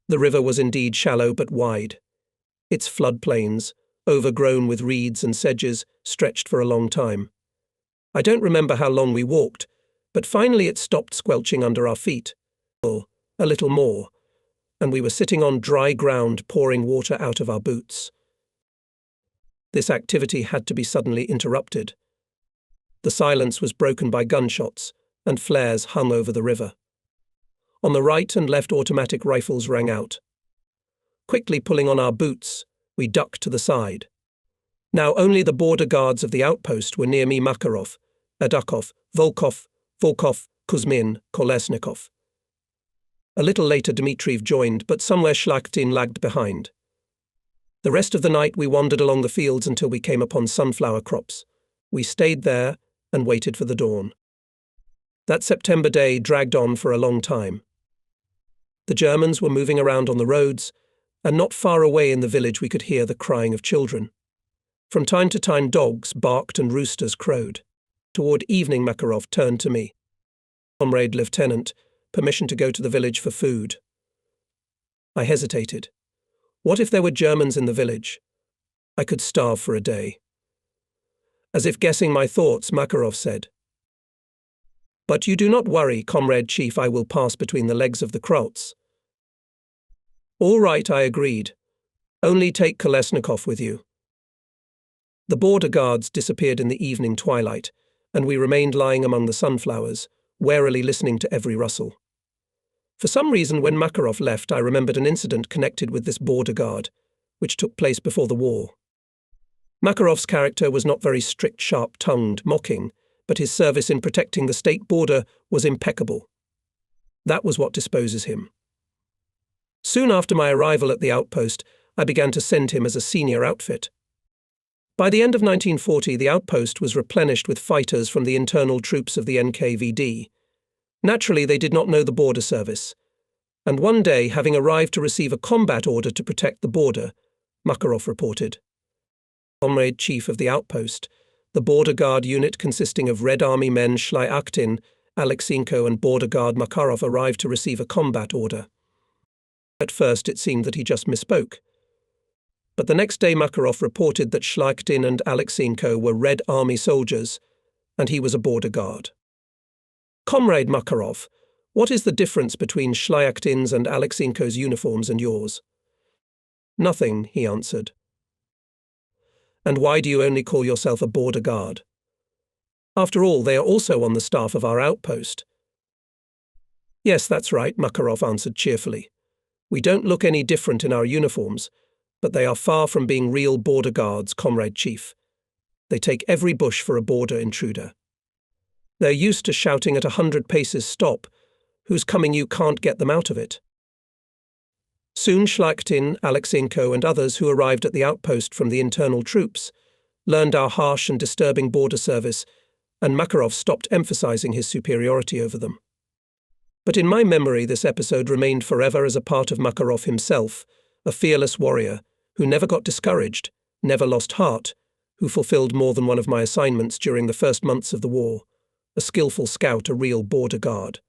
The river was indeed shallow but wide. Its floodplains, overgrown with reeds and sedges, stretched for a long time. I don't remember how long we walked, but finally it stopped squelching under our feet. A little more, and we were sitting on dry ground, pouring water out of our boots. This activity had to be suddenly interrupted. The silence was broken by gunshots, and flares hung over the river. On the right and left, automatic rifles rang out. Quickly pulling on our boots, we ducked to the side. Now only the border guards of the outpost were near me: Makarov, Adakov, Volkov, Kuzmin, Kolesnikov. A little later Dmitriev joined, but somewhere Shlaktin lagged behind. The rest of the night we wandered along the fields until we came upon sunflower crops. We stayed there and waited for the dawn. That September day dragged on for a long time. The Germans were moving around on the roads, and not far away in the village we could hear the crying of children. From time to time dogs barked and roosters crowed. Toward evening Makarov turned to me. "Comrade Lieutenant, permission to go to the village for food." I hesitated. What if there were Germans in the village? I could starve for a day. As if guessing my thoughts, Makarov said, "But you do not worry, Comrade Chief, I will pass between the legs of the Krauts." "All right," I agreed. "Only take Kolesnikov with you." The border guards disappeared in the evening twilight, and we remained lying among the sunflowers, warily listening to every rustle. For some reason, when Makarov left, I remembered an incident connected with this border guard, which took place before the war. Makarov's character was not very strict, sharp-tongued, mocking, but his service in protecting the state border was impeccable. That was what disposes him. Soon after my arrival at the outpost, I began to send him as a senior outfit. By the end of 1940, the outpost was replenished with fighters from the internal troops of the NKVD. Naturally, they did not know the border service. And one day, having arrived to receive a combat order to protect the border, Makarov reported, "Comrade Chief of the outpost, The border guard unit consisting of Red Army men Shlyaktin, Alexenko and border guard Makarov arrived to receive a combat order. At first it seemed that he just misspoke. But the next day Makarov reported that Shlyaktin and Alexenko were Red Army soldiers, and he was a border guard. Comrade Makarov, what is the difference between Shlyaktin's and Alexenko's uniforms and yours? Nothing, he answered. And why do you only call yourself a border guard? After all, they are also on the staff of our outpost. Yes, that's right, Makarov answered cheerfully. We don't look any different in our uniforms, but they are far from being real border guards, Comrade Chief. They take every bush for a border intruder. They're used to shouting at 100 paces stop, who's coming you can't get them out of it. Soon Shlyaktin, Alexenko and others who arrived at the outpost from the internal troops learned our harsh and disturbing border service, and Makarov stopped emphasizing his superiority over them. But in my memory this episode remained forever as a part of Makarov himself, a fearless warrior who never got discouraged, never lost heart, who fulfilled more than one of my assignments during the first months of the war, a skillful scout, a real border guard.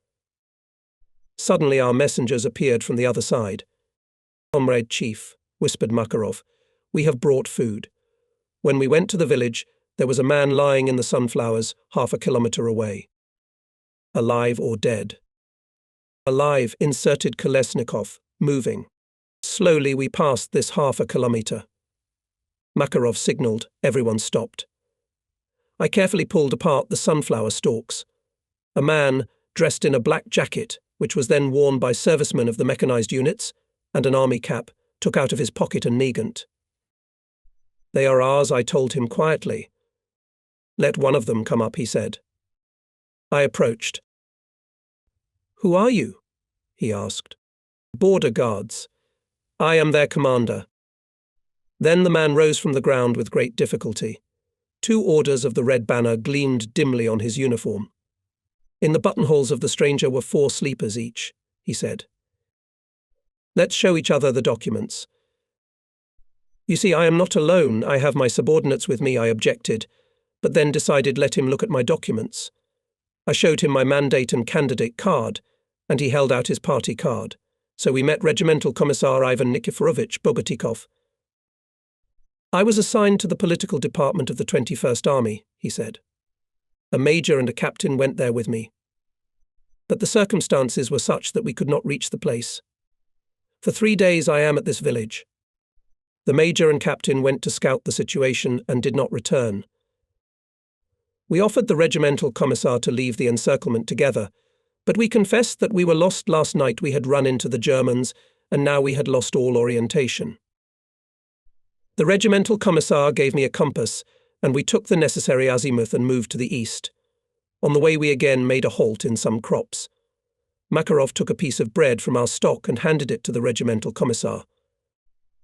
Suddenly our messengers appeared from the other side. Comrade Chief, whispered Makarov, we have brought food. When we went to the village, there was a man lying in the sunflowers 1/2 kilometer away. Alive or dead? Alive, inserted Kolesnikov, moving. Slowly we passed this 1/2 kilometer. Makarov signalled, everyone stopped. I carefully pulled apart the sunflower stalks. A man, dressed in a black jacket, which was then worn by servicemen of the mechanized units, and an army cap, took out of his pocket a negant. They are ours, I told him quietly. Let one of them come up, he said. I approached. Who are you? He asked. Border guards. I am their commander. Then the man rose from the ground with great difficulty. 2 orders of the red banner gleamed dimly on his uniform. In the buttonholes of the stranger were 4 sleepers each, he said. Let's show each other the documents. You see, I am not alone. I have my subordinates with me, I objected, but then decided let him look at my documents. I showed him my mandate and candidate card, and he held out his party card. So we met Regimental Commissar Ivan Nikiforovich Bogotikov. I was assigned to the political department of the 21st Army, he said. A major and a captain went there with me. But the circumstances were such that we could not reach the place. For 3 days I am at this village. The major and captain went to scout the situation and did not return. We offered the regimental commissar to leave the encirclement together, but we confessed that we were lost last night. We had run into the Germans, and now we had lost all orientation. The regimental commissar gave me a compass, and we took the necessary azimuth and moved to the east. On the way we again made a halt in some crops. Makarov took a piece of bread from our stock and handed it to the regimental commissar.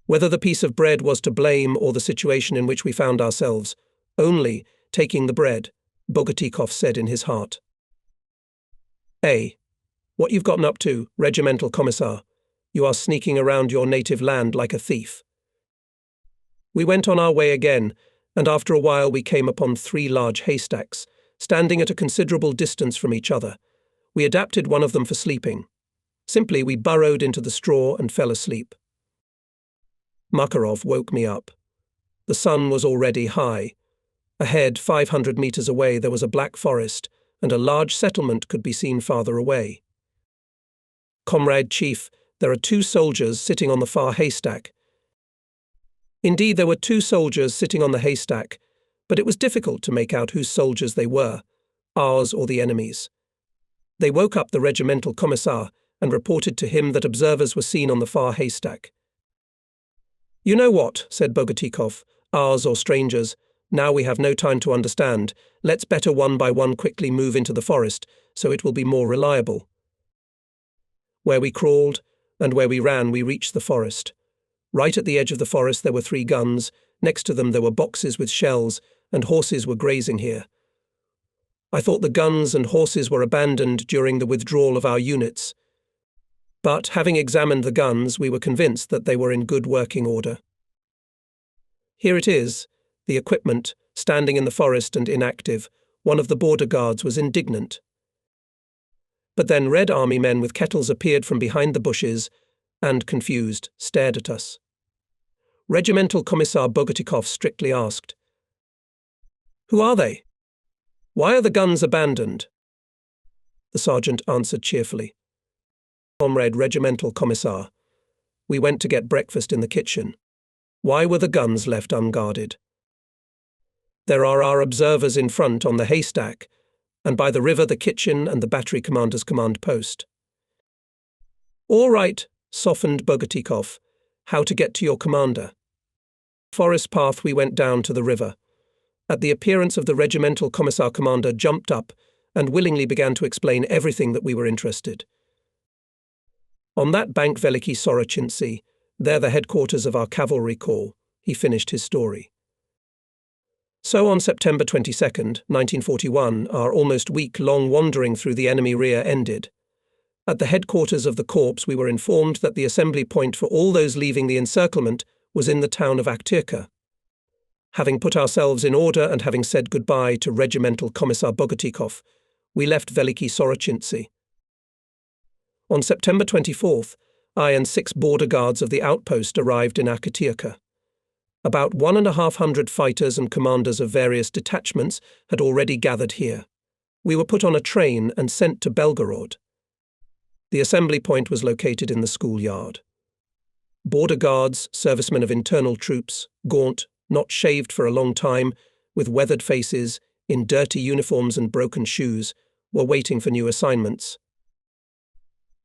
Whether the piece of bread was to blame or the situation in which we found ourselves, only, taking the bread, Bogotikov said in his heart. A. What you've gotten up to, regimental commissar? You are sneaking around your native land like a thief. We went on our way again, and after a while we came upon 3 large haystacks, standing at a considerable distance from each other. We adapted one of them for sleeping. Simply we burrowed into the straw and fell asleep. Makarov woke me up. The sun was already high. Ahead, 500 meters away, there was a black forest, and a large settlement could be seen farther away. Comrade Chief, there are 2 soldiers sitting on the far haystack. Indeed, there were 2 soldiers sitting on the haystack, but it was difficult to make out whose soldiers they were, ours or the enemy's. They woke up the regimental commissar and reported to him that observers were seen on the far haystack. You know what, said Bogotikov, ours or strangers, now we have no time to understand. Let's better one by one quickly move into the forest, so it will be more reliable. Where we crawled, and where we ran, we reached the forest. Right at the edge of the forest there were 3 guns, next to them there were boxes with shells, and horses were grazing here. I thought the guns and horses were abandoned during the withdrawal of our units. But, having examined the guns, we were convinced that they were in good working order. Here it is, the equipment, standing in the forest and inactive, one of the border guards was indignant. But then Red Army men with kettles appeared from behind the bushes and, confused, stared at us. Regimental Commissar Bogotikov strictly asked, "Who are they? Why are the guns abandoned?" The sergeant answered cheerfully, "Comrade Regimental Commissar, we went to get breakfast in the kitchen. Why were the guns left unguarded? There are our observers in front on the haystack, and by the river the kitchen and the battery commander's command post." "All right," softened Bogotikov. "How to get to your commander?" Forest path we went down to the river. At the appearance of the regimental commissar commander jumped up and willingly began to explain everything that we were interested. "On that bank Veliki Sorochintsy, there the headquarters of our cavalry corps," he finished his story. So on September 22nd, 1941, our almost week-long wandering through the enemy rear ended. At the headquarters of the corps we were informed that the assembly point for all those leaving the encirclement was in the town of Aktyrka. Having put ourselves in order and having said goodbye to Regimental Commissar Bogotikov, we left Veliki Sorochintsy. On September 24th, I and 6 border guards of the outpost arrived in Aktyrka. About 1,500 fighters and commanders of various detachments had already gathered here. We were put on a train and sent to Belgorod. The assembly point was located in the schoolyard. Border guards, servicemen of internal troops, gaunt, not shaved for a long time, with weathered faces, in dirty uniforms and broken shoes, were waiting for new assignments.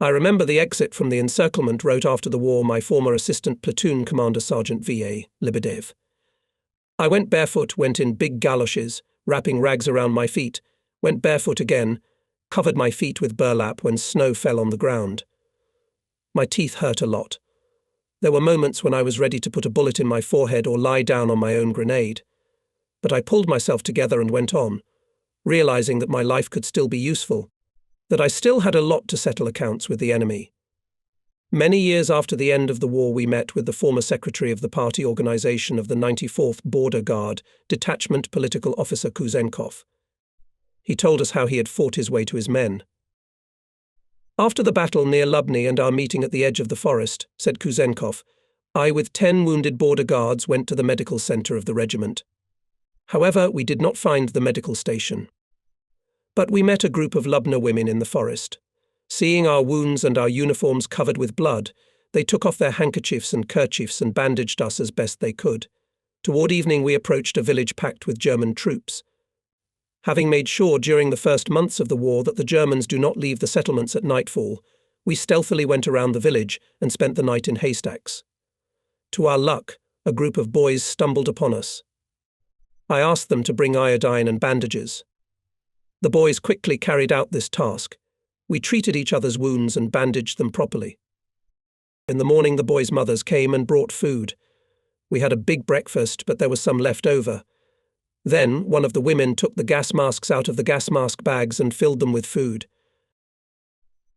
I remember the exit from the encirclement wrote after the war my former assistant platoon commander Sergeant V.A. Lebedev. "I went barefoot, went in big galoshes, wrapping rags around my feet, went barefoot again, covered my feet with burlap when snow fell on the ground. My teeth hurt a lot. There were moments when I was ready to put a bullet in my forehead or lie down on my own grenade. But I pulled myself together and went on, realizing that my life could still be useful, that I still had a lot to settle accounts with the enemy." Many years after the end of the war we met with the former secretary of the party organization of the 94th Border Guard, Detachment Political Officer Kuzenkov. He told us how he had fought his way to his men. "After the battle near Lubny and our meeting at the edge of the forest," said Kuzenkov, "I with 10 wounded border guards went to the medical center of the regiment. However, we did not find the medical station. But we met a group of Lubna women in the forest. Seeing our wounds and our uniforms covered with blood, they took off their handkerchiefs and kerchiefs and bandaged us as best they could. Toward evening we approached a village packed with German troops. Having made sure during the first months of the war that the Germans do not leave the settlements at nightfall, we stealthily went around the village and spent the night in haystacks. To our luck, a group of boys stumbled upon us. I asked them to bring iodine and bandages. The boys quickly carried out this task. We treated each other's wounds and bandaged them properly. In the morning the boys' mothers came and brought food. We had a big breakfast, but there was some left over. Then one of the women took the gas masks out of the gas mask bags and filled them with food.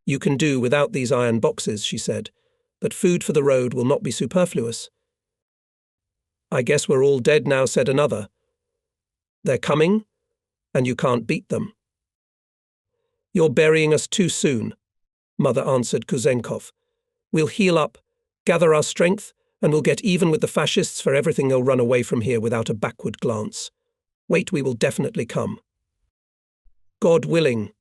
"You can do without these iron boxes," she said, "but food for the road will not be superfluous." "I guess we're all dead now," said another. "They're coming, and you can't beat them." "You're burying us too soon," Mother answered Kuzenkov. "We'll heal up, gather our strength, and we'll get even with the fascists for everything they'll run away from here without a backward glance. Wait, we will definitely come. God willing."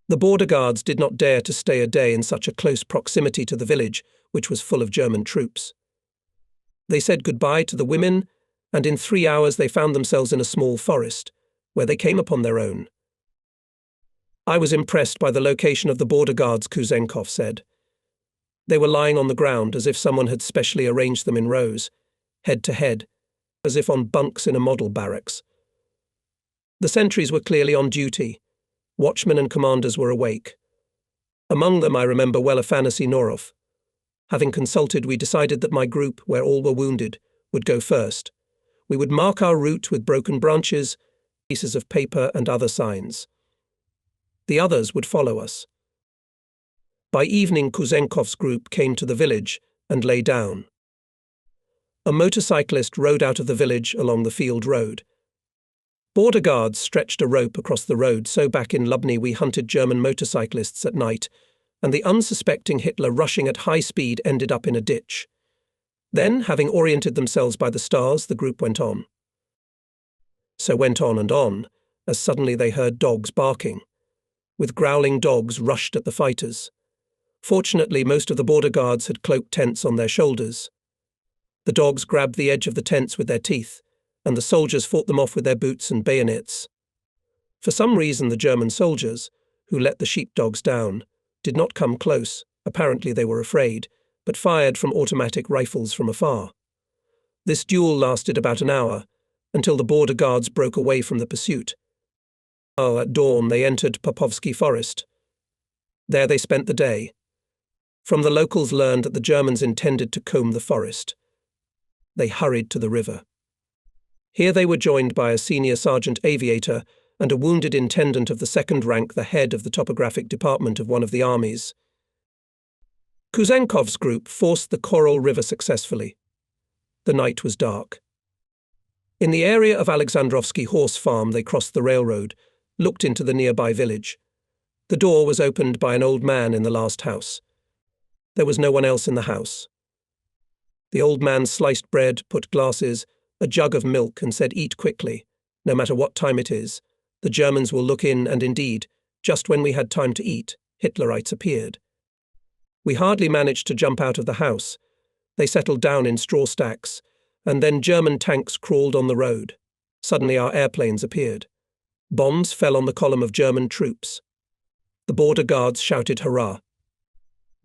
The border guards did not dare to stay a day in such a close proximity to the village, which was full of German troops. They said goodbye to the women, and in 3 hours they found themselves in a small forest, where they came upon their own. "I was impressed by the location of the border guards," Kuzenkov said. "They were lying on the ground as if someone had specially arranged them in rows, head to head, as if on bunks in a model barracks. The sentries were clearly on duty. Watchmen and commanders were awake. Among them I remember well Afanasy Norov. Having consulted, we decided that my group, where all were wounded, would go first. We would mark our route with broken branches, pieces of paper and other signs. The others would follow us. By evening Kuzenkov's group came to the village and lay down. A motorcyclist rode out of the village along the field road. Border guards stretched a rope across the road, so back in Lubny we hunted German motorcyclists at night, and the unsuspecting Hitler rushing at high speed ended up in a ditch. Then, having oriented themselves by the stars, the group went on. So went on and on, as suddenly they heard dogs barking. With growling dogs rushed at the fighters. Fortunately, most of the border guards had cloaked tents on their shoulders. The dogs grabbed the edge of the tents with their teeth, and the soldiers fought them off with their boots and bayonets. For some reason, the German soldiers, who let the sheepdogs down, did not come close. Apparently they were afraid, but fired from automatic rifles from afar. This duel lasted about an hour, until the border guards broke away from the pursuit. At dawn they entered Popovsky Forest. There they spent the day. From the locals learned that the Germans intended to comb the forest. They hurried to the river. Here they were joined by a senior sergeant aviator and a wounded intendant of the second rank, the head of the topographic department of one of the armies. Kuzenkov's group forced the Coral River successfully. The night was dark. In the area of Alexandrovsky Horse Farm they crossed the railroad, looked into the nearby village. The door was opened by an old man in the last house. There was no one else in the house. The old man sliced bread, put glasses, a jug of milk, and said, "Eat quickly, no matter what time it is. The Germans will look in," and indeed, just when we had time to eat, Hitlerites appeared. We hardly managed to jump out of the house. They settled down in straw stacks, and then German tanks crawled on the road. Suddenly our airplanes appeared. Bombs fell on the column of German troops. The border guards shouted hurrah.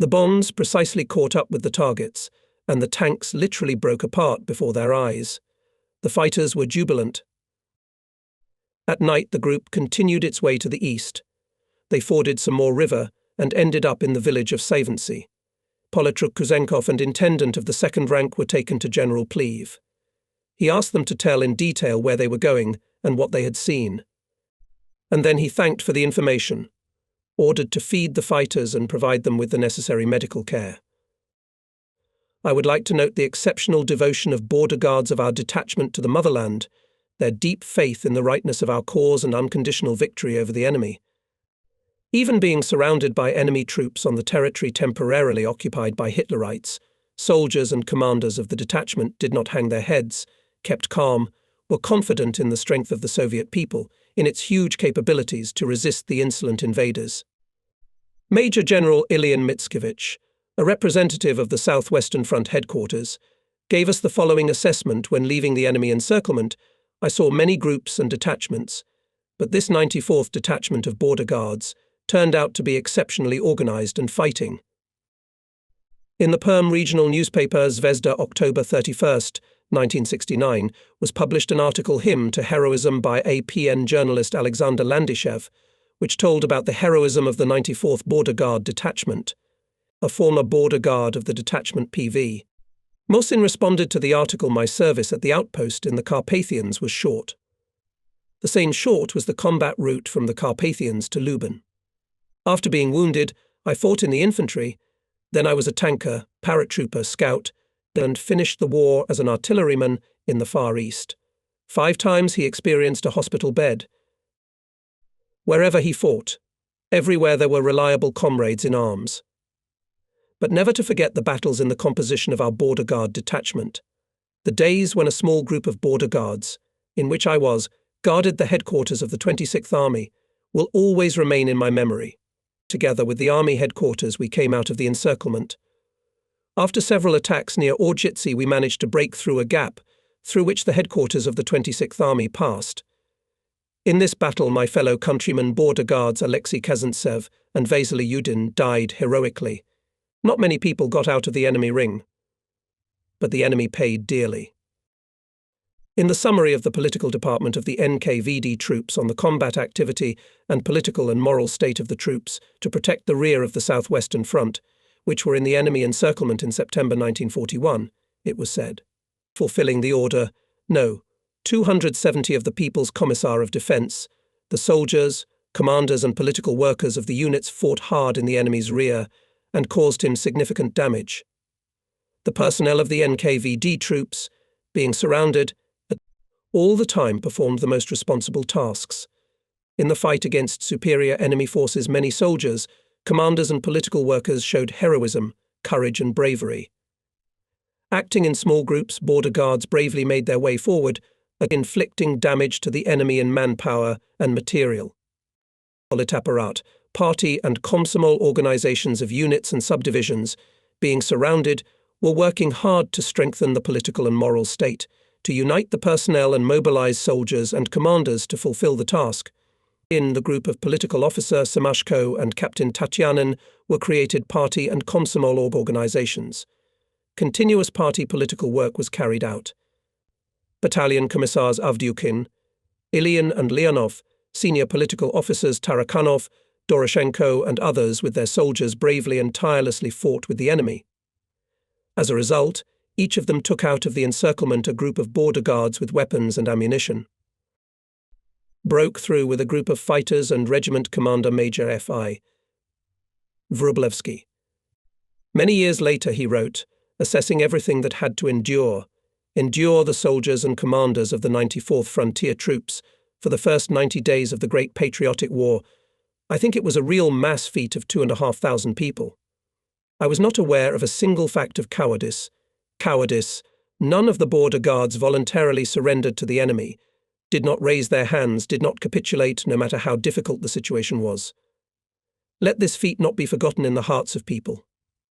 The bombs precisely caught up with the targets, and the tanks literally broke apart before their eyes. The fighters were jubilant. At night the group continued its way to the east. They forded some more river and ended up in the village of Savency. Politruk Kuzenkov and intendant of the second rank were taken to General Pleve. He asked them to tell in detail where they were going and what they had seen. And then he thanked for the information, ordered to feed the fighters and provide them with the necessary medical care. I would like to note the exceptional devotion of border guards of our detachment to the motherland, their deep faith in the rightness of our cause and unconditional victory over the enemy. Even being surrounded by enemy troops on the territory temporarily occupied by Hitlerites, soldiers and commanders of the detachment did not hang their heads, kept calm, were confident in the strength of the Soviet people, in its huge capabilities to resist the insolent invaders. Major General Ilyin Mickiewicz, a representative of the Southwestern Front headquarters, gave us the following assessment when leaving the enemy encirclement. I saw many groups and detachments, but this 94th Detachment of Border Guards turned out to be exceptionally organized and fighting. In the Perm regional newspaper Zvezda, October 31st, 1969, was published an article Hymn to Heroism by APN journalist Alexander Landyshev, which told about the heroism of the 94th Border Guard Detachment, a former border guard of the detachment PV. Mosin responded to the article, "My service at the outpost in the Carpathians was short." The same short was the combat route from the Carpathians to Lublin. After being wounded, I fought in the infantry, then I was a tanker, paratrooper, scout, and finished the war as an artilleryman in the Far East. 5 times he experienced a hospital bed. Wherever he fought, everywhere there were reliable comrades in arms. But never to forget the battles in the composition of our border guard detachment. The days when a small group of border guards, in which I was, guarded the headquarters of the 26th Army, will always remain in my memory. Together with the Army headquarters, we came out of the encirclement. After several attacks near Orjitsi, we managed to break through a gap through which the headquarters of the 26th Army passed. In this battle, my fellow countrymen border guards Alexei Kazantsev and Vasily Yudin died heroically. Not many people got out of the enemy ring, but the enemy paid dearly. In the summary of the political department of the NKVD troops on the combat activity and political and moral state of the troops to protect the rear of the Southwestern Front, which were in the enemy encirclement in September 1941, it was said, fulfilling the order, no, 270 of the People's Commissar of Defense, the soldiers, commanders and political workers of the units fought hard in the enemy's rear and caused him significant damage. The personnel of the NKVD troops, being surrounded, all the time performed the most responsible tasks. In the fight against superior enemy forces, many soldiers, commanders and political workers showed heroism, courage and bravery. Acting in small groups, border guards bravely made their way forward, inflicting damage to the enemy in manpower and material. Politapparat, party and Komsomol organizations of units and subdivisions, being surrounded, were working hard to strengthen the political and moral state, to unite the personnel and mobilize soldiers and commanders to fulfill the task. In the group of political officer Semashko and Captain Tatyanin were created party and Komsomol organizations. Continuous party political work was carried out. Battalion Commissars Avdyukin, Ilyin and Leonov, senior political officers Tarakanov, Doroshenko and others with their soldiers bravely and tirelessly fought with the enemy. As a result, each of them took out of the encirclement a group of border guards with weapons and ammunition. Broke through with a group of fighters and regiment commander Major F.I. Vrublevsky. Many years later he wrote, assessing everything that had to endure the soldiers and commanders of the 94th Frontier Troops for the first 90 days of the Great Patriotic War. I think it was a real mass feat of 2,500 people. I was not aware of a single fact of cowardice. None of the border guards voluntarily surrendered to the enemy, did not raise their hands, did not capitulate, no matter how difficult the situation was. Let this feat not be forgotten in the hearts of people.